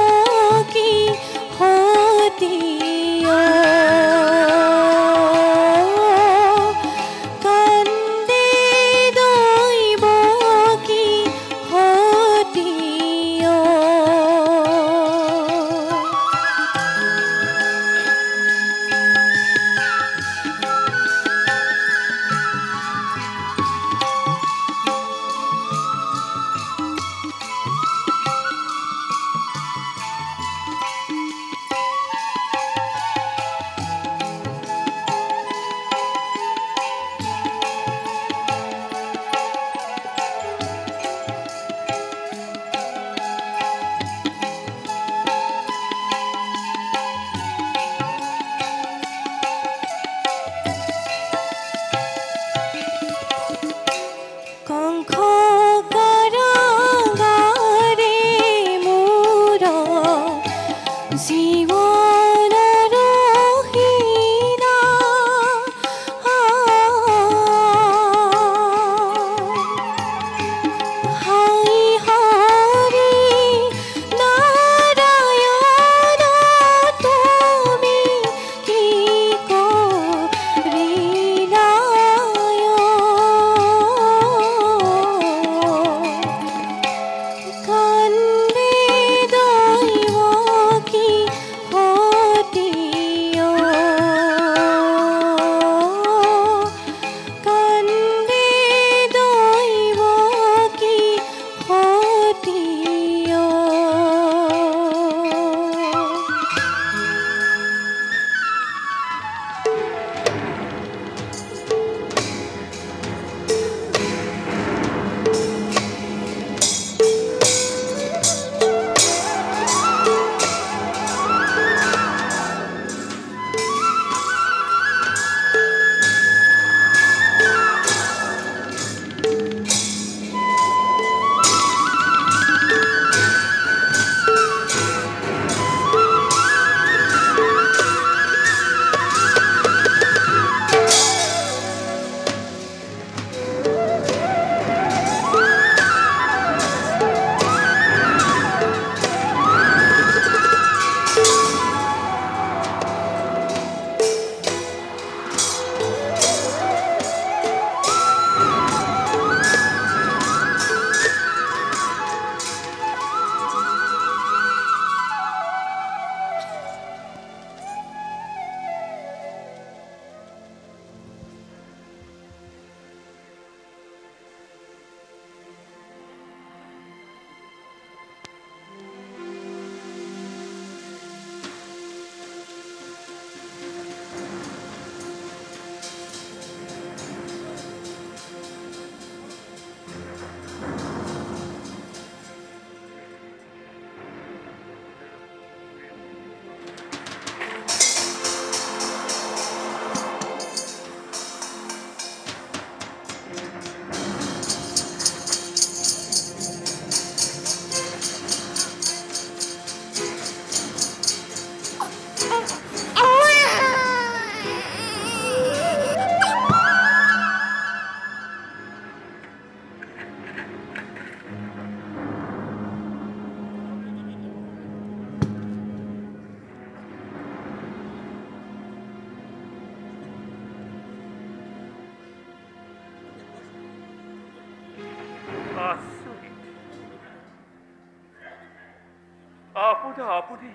আপোনা আপুনি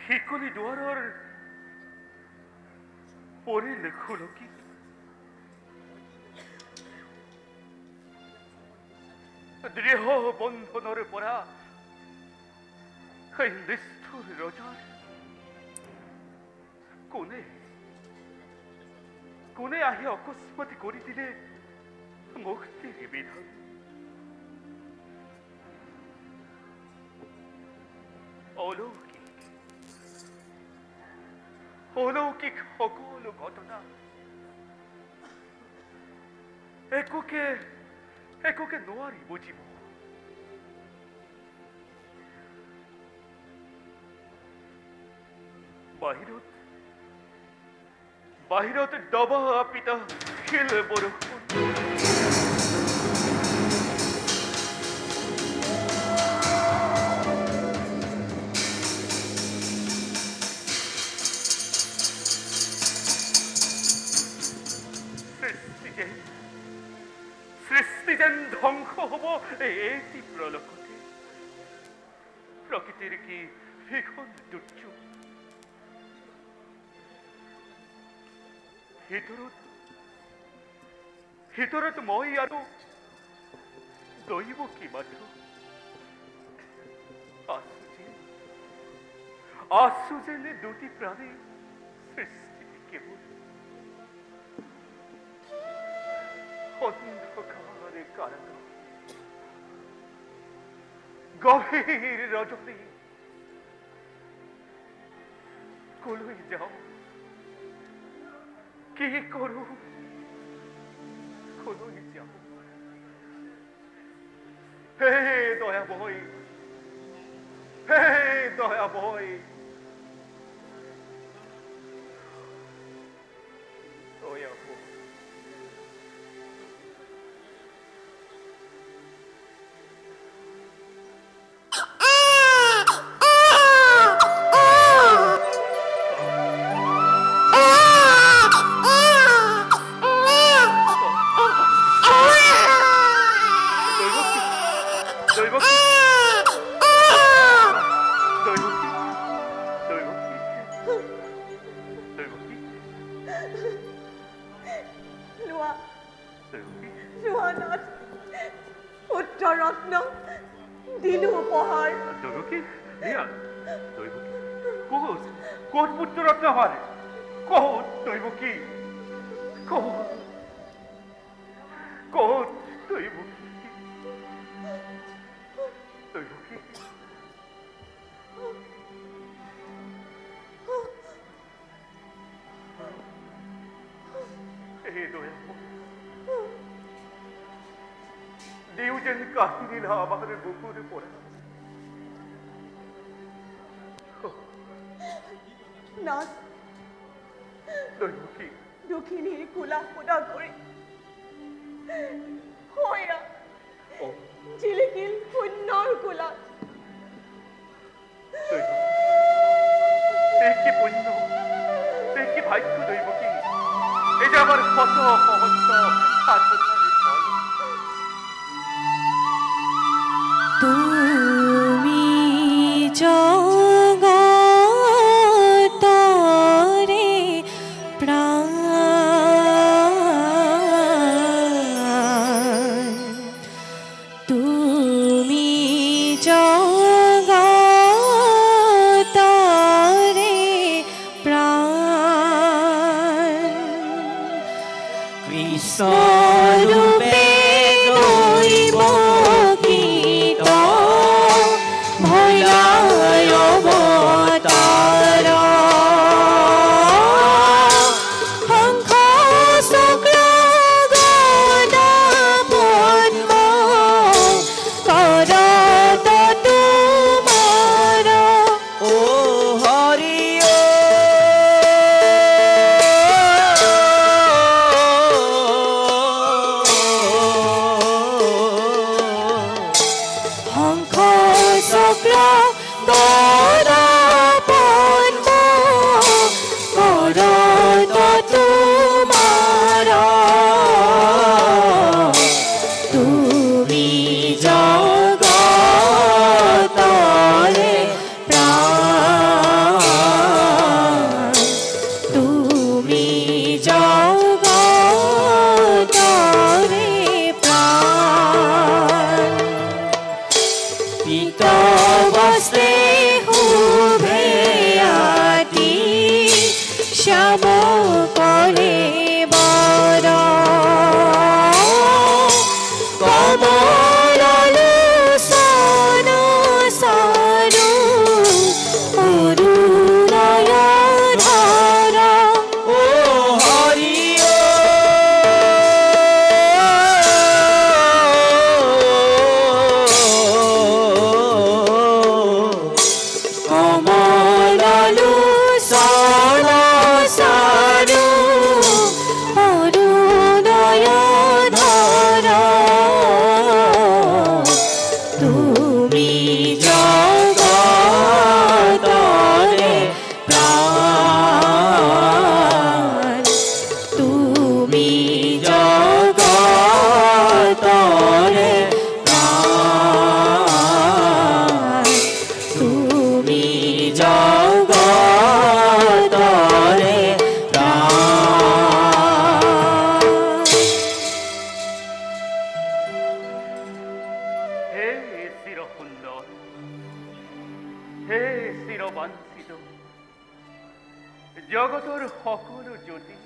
শিকলি দুৱাৰৰ পৰিল খুলকি দৃঢ় বন্ধনৰ পৰা সেই নিষ্ঠুৰ ৰজাৰ কোনে আহি অকস্মাতে কৰি দিলে মুক্তিৰ বিধান। অলৌকিক সকলো ঘটনা একোকে নোৱাৰি বুজিব। বাহিৰত দবা পিতা শিল বৰষুণ, সৃষ্টি যেন ধ্বংস হব এটি প্ৰলকতে। প্ৰকৃতিৰ কি ভীষণ দুৰ্যোগ। ভিতৰত মই আৰু দৈব কি মাথো আছো যেন দুটি প্ৰাণী সৃষ্টি কেৱল অন্ধকারে কারাগার, গভীর রজনী কলৈ যাও কি করো কলৈ যাও। হে দয়া বই, হে দয়া বই, দয়া বই। দুখিনীৰ কোলা পোনা কৰি জিলিকিল শূন্যৰ কোলাত। কি পুণ্য, কি ভাগ্য দৈব কি, এই যে আমার কত সহস্র সাধনার ফল। তুমি জগতরে প্রাণ, তুমি জগতরে প্রাণ, কৃষ্ণ রূপে দৈব গীত ভয়ায় অবতার, শঙ্খ চক্র গদা পদ্ম করত তোমাৰ। ও হৰি শঙ্খ চক্ৰ গদা পদ্ম কৰত তোমাৰ, তুমি জগতৰে অবস্তে শুভে আতি শ্যাম কৰে বৰ কমললোচন চাৰু অৰুণয় ধৰা ও হৰি কমললোচন চাৰু অৰুণয় ধৰা তুমি জগতৰে প্ৰাণ তুমি জগতৰে প্ৰাণ তুমি জগতৰে প্ৰাণ হে চিৰ সুন্দৰ হে চিৰ বাঞ্ছিত জগতৰ সকলো জ্যোতি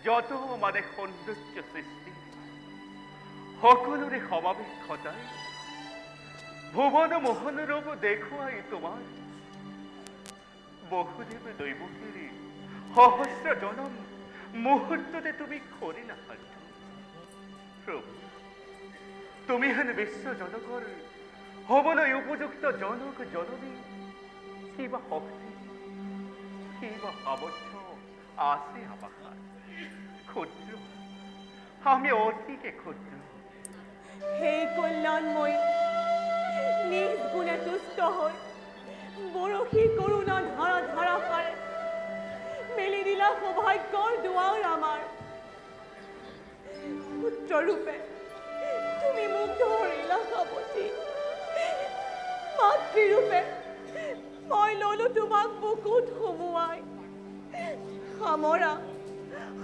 যত মানে সৌন্দৰ্য সৃষ্টি সকলোৰে সমাৱেশ ঘটাই ভুৱন মোহন ৰূপ দেখুৱাই তোমাৰ বহুদেৱ দৈৱকীৰ সহস্ৰ জনম মুহূৰ্ততে তুমি কৰিলা সাধ্য প্ৰভু তুমি হেন বিশ্ব জনকৰ হবলৈ উপযুক্ত জনক জননী কিবা শক্তি কিবা সামৰ্থ্য আছে আমাৰ ক্ষুদ্ৰ আমি অতিকে ক্ষুদ্ৰ হে কল্যাণময়ী নিজ গুণে তুষ্ট হৈ বৰশী কৰুণা ধাৰা ধাৰা হাৰে মেলি দিলা সৌভাগ্যৰ দুৱাৰ আমাৰ পুত্ৰৰূপে তুমি মোক ধৰিলা সাৱটি মাতৃৰূপে মই ললো তোমাক বুকুত সুমুৱাই সামৰা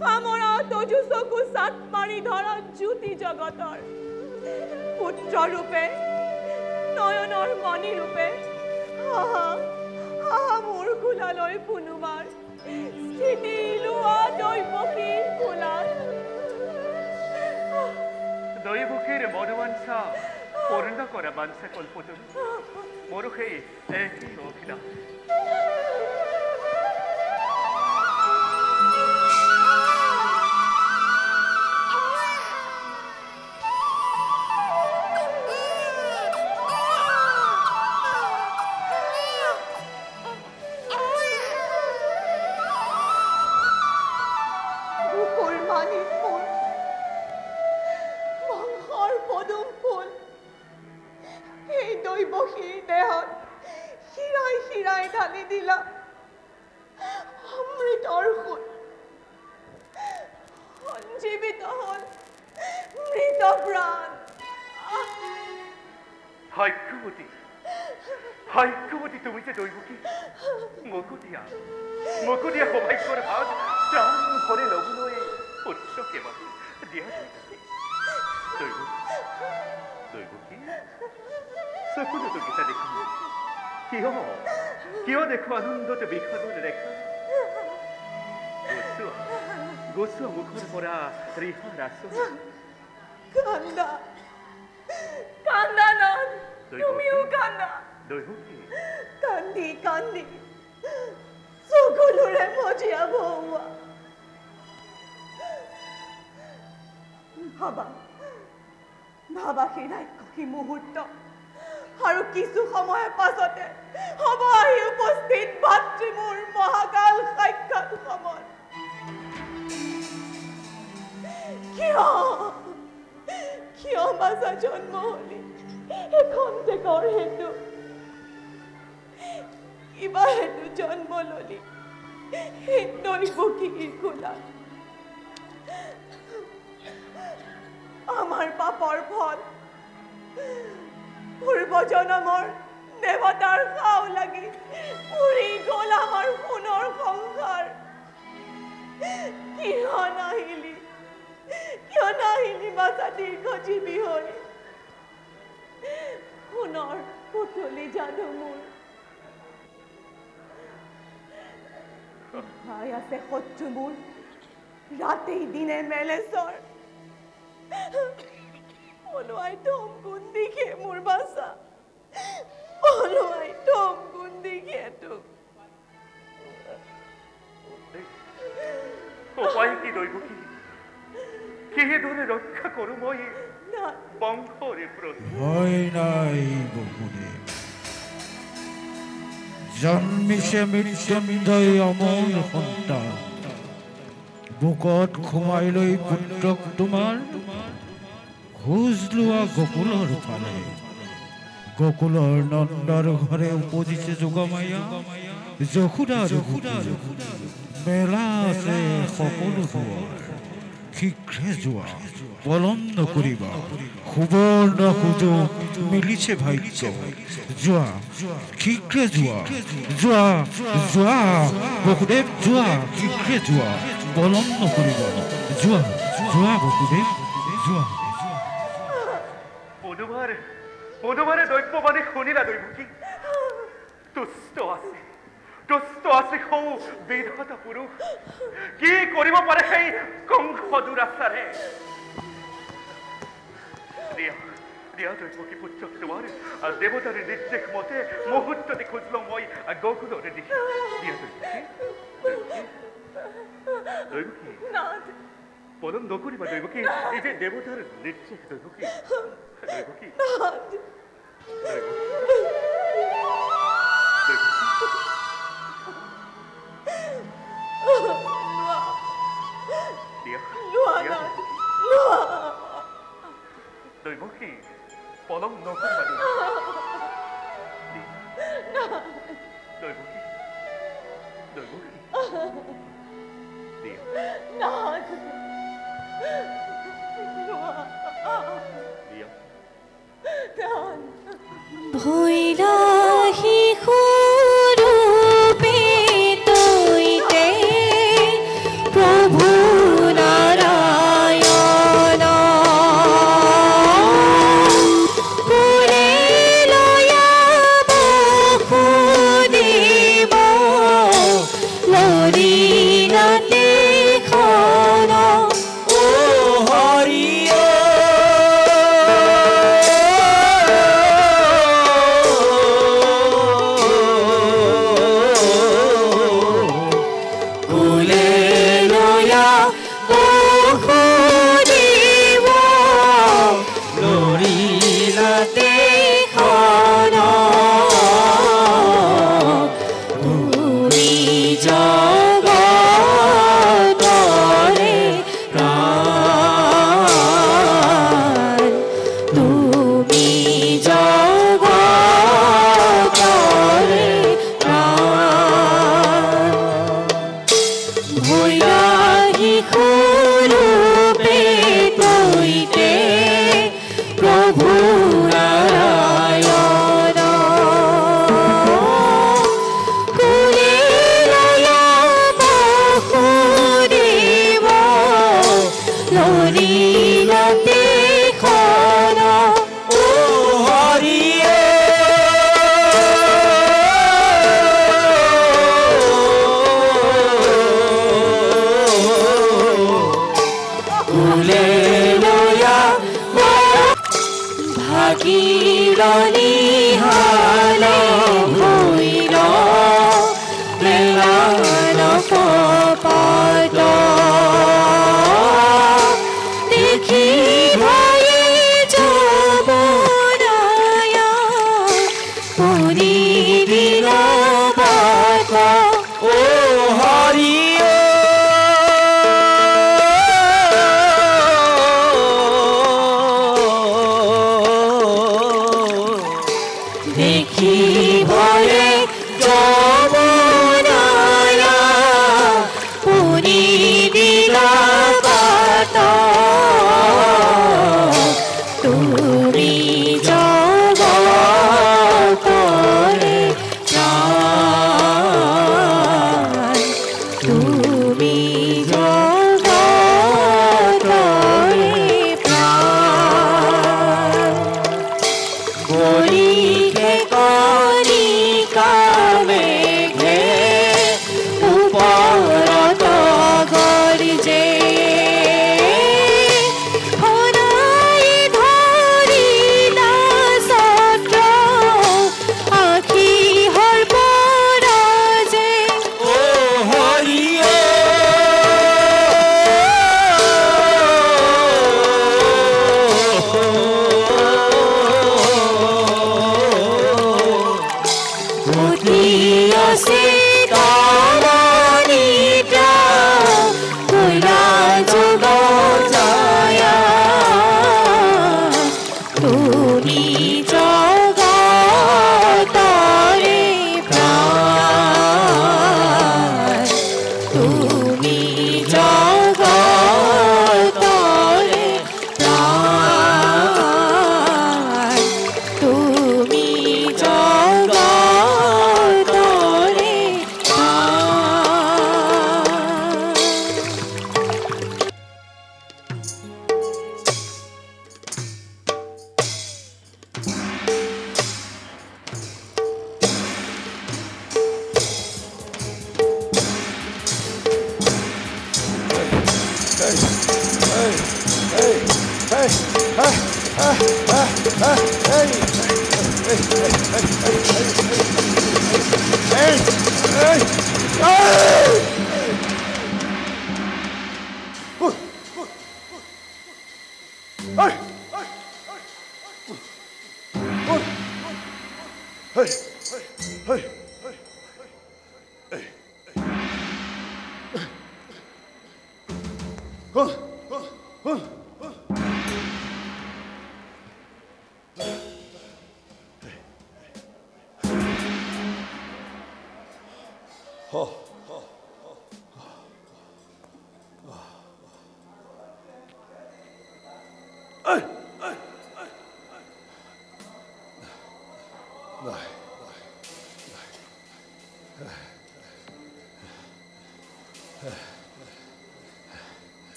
সামৰা তজু চকু চাট মাৰি ধৰা জ্যোতি জগতৰ পুত্ৰৰূপে নয়নৰ মণি ৰূপে হাহা হাহা মোৰ কোলালৈ পুনুমাৰ স্থিতি লোৱা দৈৱকীৰ কোলাত দৈৱকীৰ মনোবাঞ্ছা পূৰ্ণ কৰা বাঞ্ছা কল্পতৰু মোৰ সেই একেই অভিলাষ ভাগ্যবতী তুমি যে দৈৱকী মকুটিয়া সৌভাগ্যৰ ভাগ প্ৰাণ ভৰে লবলৈ পুত্ৰ কেৱল দিয়া দৈৱকী চকুলো গীতা দেখো কিয় দেখো আনন্দত বিষাদৰ ৰেখা গোচোৱা মুখৰ পৰা ৰিহা ৰাচো কান্দা কান্দা না তুমিও কান্দা দৈৱকী কান্দি কান্দি সকলোৰে মজিয়া ভৌৱা ভাবা ভাবা সেই ৰাক্ষসী মুহূৰ্ত আৰু কিছু সময়ৰ পাছতে হ'ব আহি উপস্থিত ভাতৃ মোৰ মহাকাল সাক্ষাৎ সময় কিয় বাছা জন্ম হলি খন্তেকৰ হেতু কিবা হেতু জন্ম ললি দৈৱকীৰ কোলাত আমাৰ পাপৰ ফল পূৰ্বজনমৰ দেৱতাৰ খাও লাগি পুৰি গ'ল আমাৰ সোণৰ সংসাৰ কিয় নাহিলি বাছা দীৰ্ঘজীৱী হৈ সোণৰ পুতলি যাদু মোৰ ভাই আছে শত্ৰু মোৰ ৰাতেই দিনে মেলেশ্বৰ পলোৱাই টম গুন্দিকে মোৰ বাচা পলোৱাই টম গুন্দিকে তোক উপায় কি দৈব কি কিদৰে ৰক্ষা কৰোঁ মই বংশৰে প্ৰতি ভয় নাই বহুদেৱ জন্মিছে মৃত্যুঞ্জয় অমল সন্তান বুকত সোমাই লৈ পুত্ৰক তোমাৰ খোজ লোৱা গকুলৰ ফালে গকুলৰ নন্দৰ ঘৰে উপজিছে যোগমায়া যশোদাৰ মেলা আছে সকলো শীঘ্ৰে যোৱা পলম নকৰিবা সুবৰ্ণ সুযোগ মিলিছে ভাগ্য যোৱা শীঘ্ৰে যোৱা যোৱা যোৱা বসুদেৱ যোৱা শীঘ্ৰে যোৱা পলম নকৰিবা যোৱা যোৱা বসুদেৱ যোৱা পদুমাৰে দৈত্যবাণী শুনিলা দৈৱকী তুষ্ট আছে সৌ বিধাতা পুৰুষ কি কৰিব পাৰে সেই কংস দুৰাচাৰে দিয়া দৈৱকী পুত্ৰক তোমাৰ দেৱতাৰ নিৰ্দেশ মতে মুহূৰ্ততে খোজ লওঁ মই গকুলৰে দিশে দিয়া দৈৱকী পলম নকৰিবা দৈৱকী এই যে দেৱতাৰ নিৰ্দেশ দৈৱকী দৈৱকী পলম নকৰিবা দৈৱকী ভৈৰাহি ৰূপে তৈতে প্ৰভু নাৰায়ণ পুৰে লয়া বসুদেৱ লৰিণাতে খন ও হৰিয়ে Glory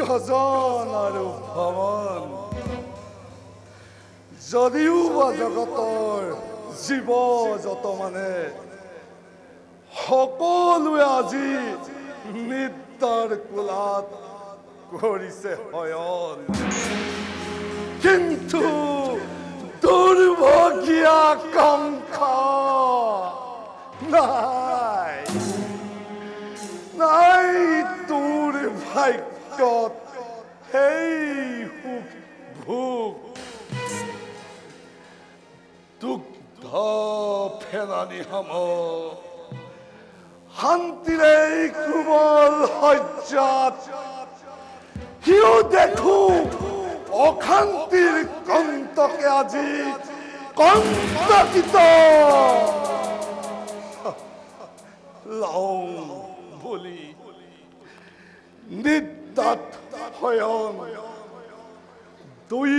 গজন আৰু ভৱন যদিও বা জগতৰ জীৱ যত মানে সকলোৱে আজি নিদ্ৰাৰ কোলাত কৰিছে শয়ন কিন্তু দুৰ্ভগীয়া কংস নাই নাই তোৰ ভাগ্যত সেই সুখ ভোগ দুগ্ধ ফেনানি সম শান্তিৰে কোমল শয্যাত সিও দেখো অশান্তিৰ কণ্টকে আজি কণ্টকিত লওঁ বুলি নিদ্ৰাত শয়ন দুই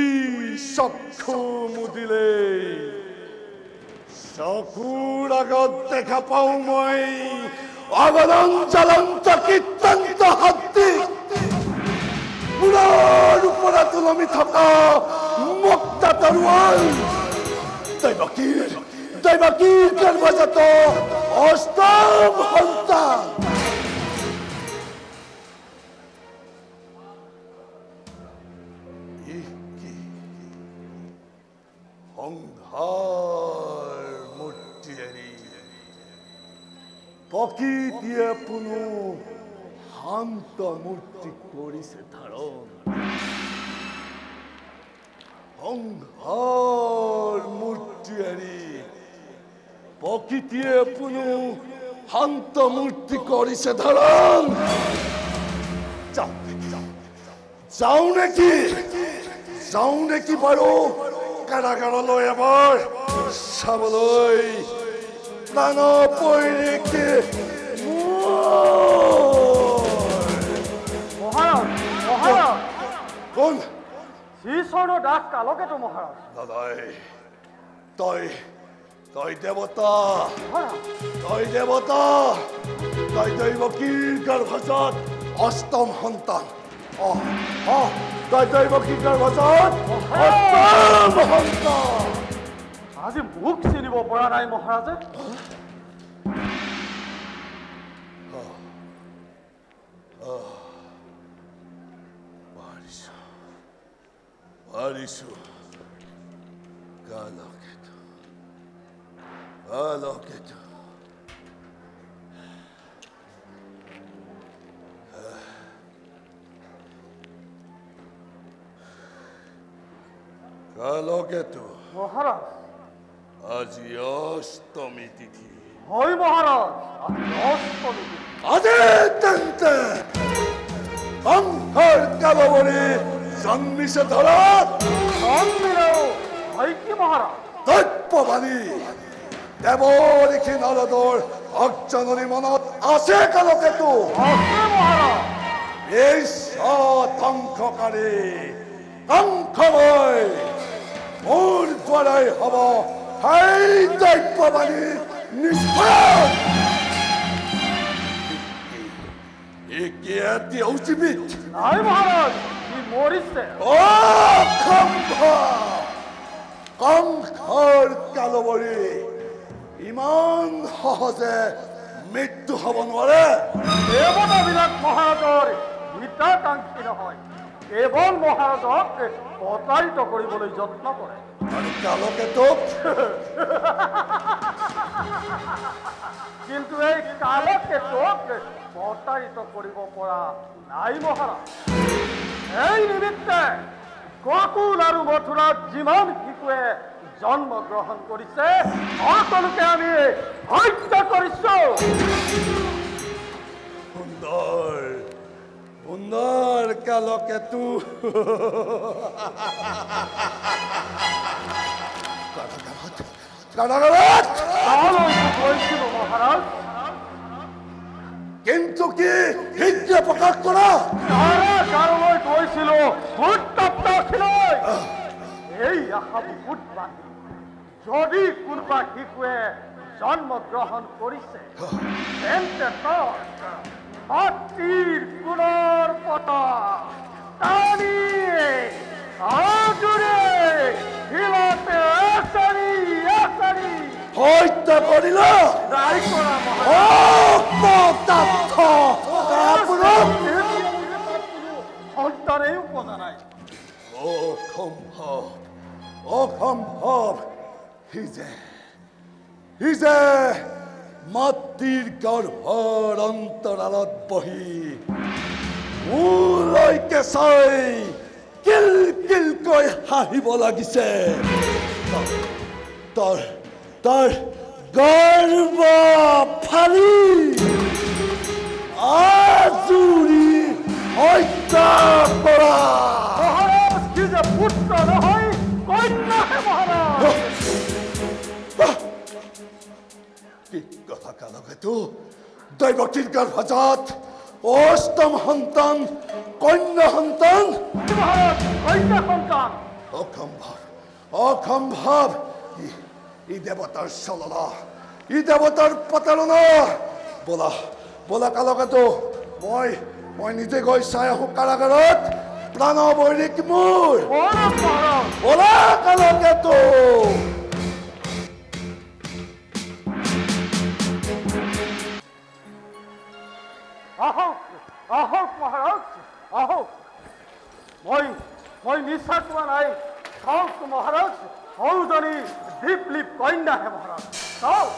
চক্ষু মুদিলে চকুৰ আগত দেখা পাওঁ মই অগণন জ্বলন্ত কীৰ্তন্ত হাতী মূৰৰ ওপৰত ওলমি থকা মুক্তা তৰোৱাল দৈৱকীৰ গৰ্ভজাত অষ্টম সন্তান সংঘাৰ মূৰ্তি এৰি প্ৰকৃতিয়ে পুনো শান্ত মূৰ্তি কৰিছে ধাৰণ সংঘাৰ মূৰ্তি এৰি প্ৰকৃতিয়ে পুনো শান্ত মূৰ্তি কৰিছে ধাৰণ যাওঁ নেকি বাৰু কাৰাগাৰলৈ এবাৰ চাবলৈ প্ৰাণ পৰিকে কোন শ্ৰীচৰণ দাস কালকেতু মহাৰাজ দাদাই তই দেৱতা তই দৈৱকীৰ গৰ্ভজাত অষ্টম সন্তান তই দৈৱকীৰ গৰ্ভজাত অষ্টম সন্তান আজি মোক চিনিব পৰা নাই মহাৰাজে পাৰিছো কালকেতু কালকেতু মহাৰাজ আজি অষ্টমী তিথি হয় মহাৰাজ অষ্টমী তিথি আজি তেন্তে সংঘৰ কালবৰী জন্মিছে ধৰাত হয় কি মহাৰাজ দৈত্যবাণী দেৱঋষি নাৰদৰ অৰ্জননী মনত আছে কালকেতু এই ধ্বংসকাৰী কংসময় মোৰ দ্বাৰাই হব সেই দৈত্যবাণী নিষ্ফল এতিয়া উচিত নাই মহাৰাজ সি মৰিছে কংসৰ কালবৰী ইমান সহজে মৃত্যু হব নোৱাৰে দেৱতাবিলাক মহাৰাজৰ হিতাকাংক্ষী নহয় কেৱল মহাৰাজক প্ৰতাৰিত কৰিবলৈ যত্ন কৰে আৰু কালকেতুক কিন্তু এই কালকেতুক প্ৰতাৰিত কৰিব পৰা নাই মহাৰাজ এই নিমিত্তে গোকুল আৰু মথুৰাত যিমান শিশুৱে জন্ম গ্ৰহণ কৰিছে সকলোকে আমি হত্যা কৰিছো সুন্দৰ কালকেতু মহাৰাজ কিন্তু কি হিজে প্ৰকাশ কৰা কাৰণই কৈছিল এই আশাবু বুধবাণী যদি কোনোবা শিশুৱে জন্ম গ্ৰহণ কৰিছে তেন্তে মাতৃৰ গুণৰ পতা টানি আজুৰে শিলতে এচাৰি হত্যা কৰিল নাই কৰা সন্তানেও পজা নাই অসম্ভৱ হিজে মাতৃৰ গৰ্ভৰ অন্তৰালত বহি মোলৈকে চাই কিল কিলকৈ হাঁহিব লাগিছে তাৰ গৰ্ভ ফালি আজুৰি হত্যা কৰা মহাৰাজ কি যে পুত্ৰ নহয় কন্যাহে মহাৰাজ কি কথা কালকেতু দৈৱকীৰ গৰ্ভজাত অষ্টম সন্তান কন্যা সন্তান মহাৰাজ কন্যা সন্তান অসম্ভৱ ই দেৱতাৰ চলনা ই দেৱতাৰ প্ৰতাৰণা বোলা কালকেতু মই নিজে গৈ চাই আহোঁ কাৰাগাৰত প্ৰাণবৈৰিক মোৰ বোলা কালকেতু আহক মহাৰাজ আহক মই নিশ্চয় পোৱা নাই চাওক মহাৰাজ সৌজনী দীপলিপ কন্যাহে মহাৰাজ চাওক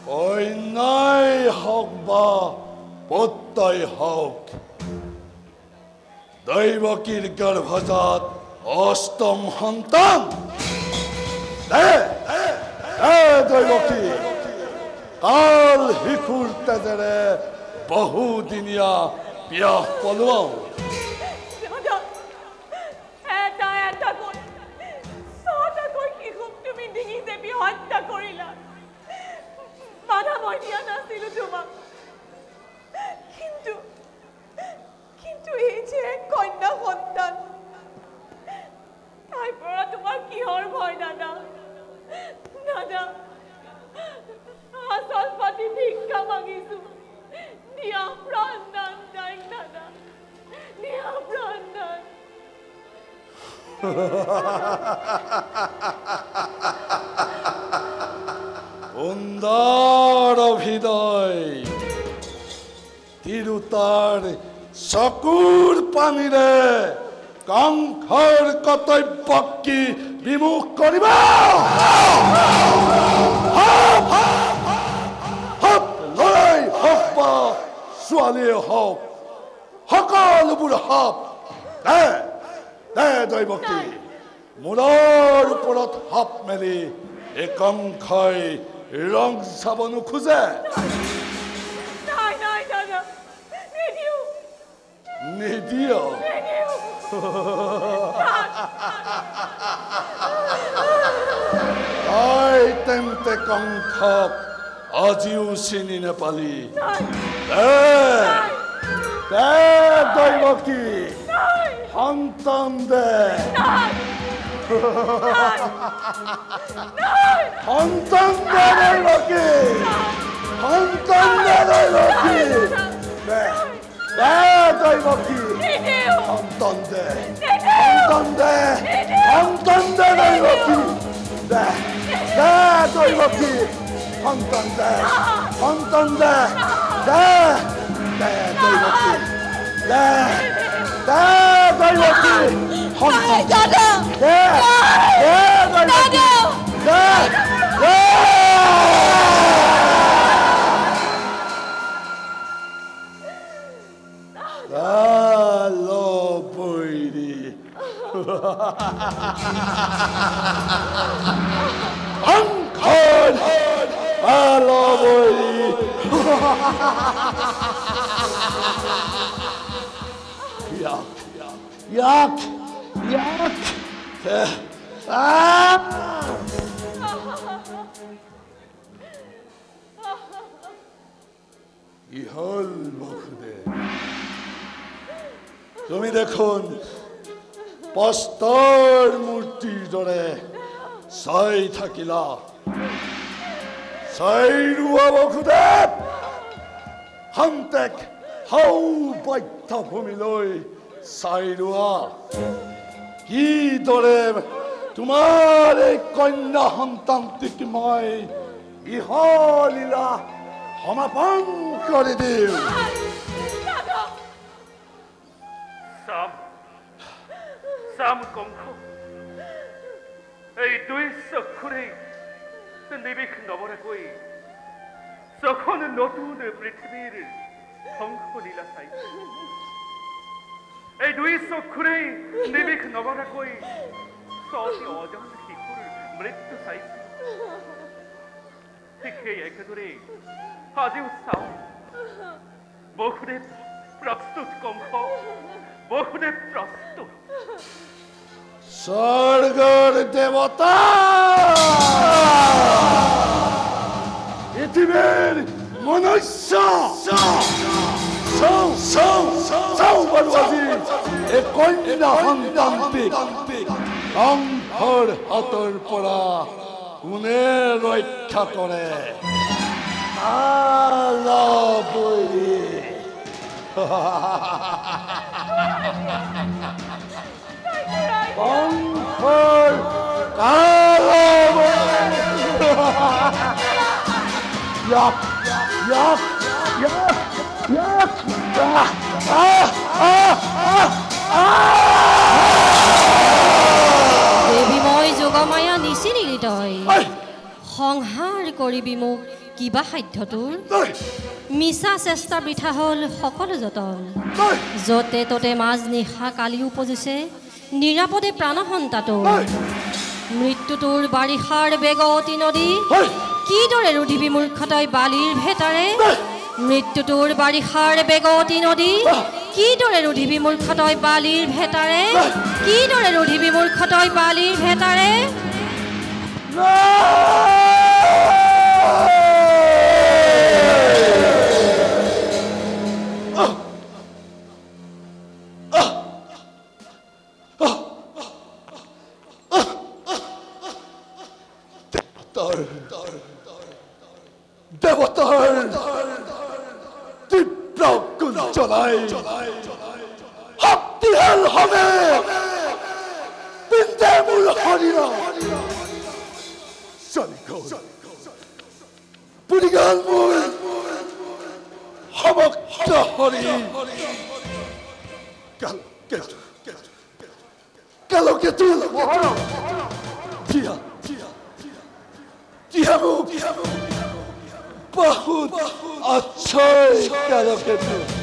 কন্যাই হওক বা পুত্ৰই হওক দৈৱকীৰ গৰ্ভজাত অষ্টম সন্তান দৈৱকী কাল শিশুৰ তেজেৰে বহুদিনীয়া বিয়াহ পলোৱাওঁ হত্যা কৰিলা বাধা মই দিয়া নাছিলো তোমাক কিন্তু এই যে কন্যা সন্তান তাইৰ পৰা তোমাৰ কিহৰ ভয় দাদা আচল পাতি ভিক্ষা মাগিছো দিয়া প্ৰাণ দান তাইক দাদা দিয়া প্ৰাণ দান সুন্দৰ অভিনয় তিৰুতাৰ চকুৰ পানীৰে কংসৰ কৰ্তব্যক কি বিমুখ কৰিবা লৰাই হওক বা ছোৱালীয়ে হওক সকলোবোৰ হওক দৈৱকী মূৰৰ ওপৰত হাপ মেলি এই কংসই ৰং চাব নোখোজে নিদিয় তই তেন্তে কংসক আজিও চিনি নাপালি দৈৱকী সন্তান দে সন্তান দে দৈৱকী সন্তান দে দৈৱকী দৈৱকী সন্তান দে সন্তান দে দৈৱকী দৈৱকী সন্তান দে দৈৱকী দৈৱকী সন্তান বৈৰী বৈৰী ইহল বসুদেৱ তুমি দেখোন পস্তৰ মূৰ্তিৰ দৰে চাই থাকিলা চাই ৰোৱা বসুদেৱ সন্তেক হাও বাধ্যভূমিলৈ চাই ৰোৱা কিদৰে তোমাৰ এই কন্যা সন্তানটিক মই ইহলীলা সমাপন কৰি দিওঁ সাম কংস এই দুই চক্ষুৰে নিবিষ নবৰাকৈ যখন নতুন পৃথিৱীৰ ধ্বংসলীলা চাইছে এই দুই চক্ষুৰে নিবিষ নবৰাকৈ ছটি অজান শিশুৰ মৃত্যু চাইছে ঠিক সেই একেদৰে আজিও চাওঁ বসুদেৱ প্ৰস্তুত কংস বসুদেৱ প্ৰস্তুত স্বৰ্গৰ দেৱতা পৃথিৱীৰ মনুষ্য চাওঁ বাৰু আজি এই কন্যা সন্তানটিক কংসৰ হাতৰ পৰা কোনে ৰক্ষা কৰে কংসৰ দেৱী মই যোগমায়া নিচিনিলি তই সংহাৰ কৰিবি মোক কিবা সাধ্য তোৰ মিছা চেষ্টা বৃথা হ'ল সকলো যতন যতে ততে মাজ নিশা কালি উপজিছে নিৰাপদে প্ৰাণ সন্তাটোৰ মৃত্যু তোৰ বাৰিষাৰ বেগতি নদী কিদৰে ৰুধিবি মূৰ্খ তই বালিৰ ভেটাৰে মৃত্যু তোৰ বাৰিষাৰ বেগতি নদী কিদৰে ৰুধিবি মূৰ্খ তই বালিৰ ভেটাৰে কিদৰে ৰুধিবি মূৰ্খ তই বালিৰ ভেটাৰে দেৱতাৰ তীব্ৰ গুঞ্জনাই শক্তিশাল হবে পিন্ধে মোৰ শৰীৰ পুৰিগাল মোৰ সমগ্ৰ শৰীৰ কালকেতু বহুত অক্ষয় কালকেতু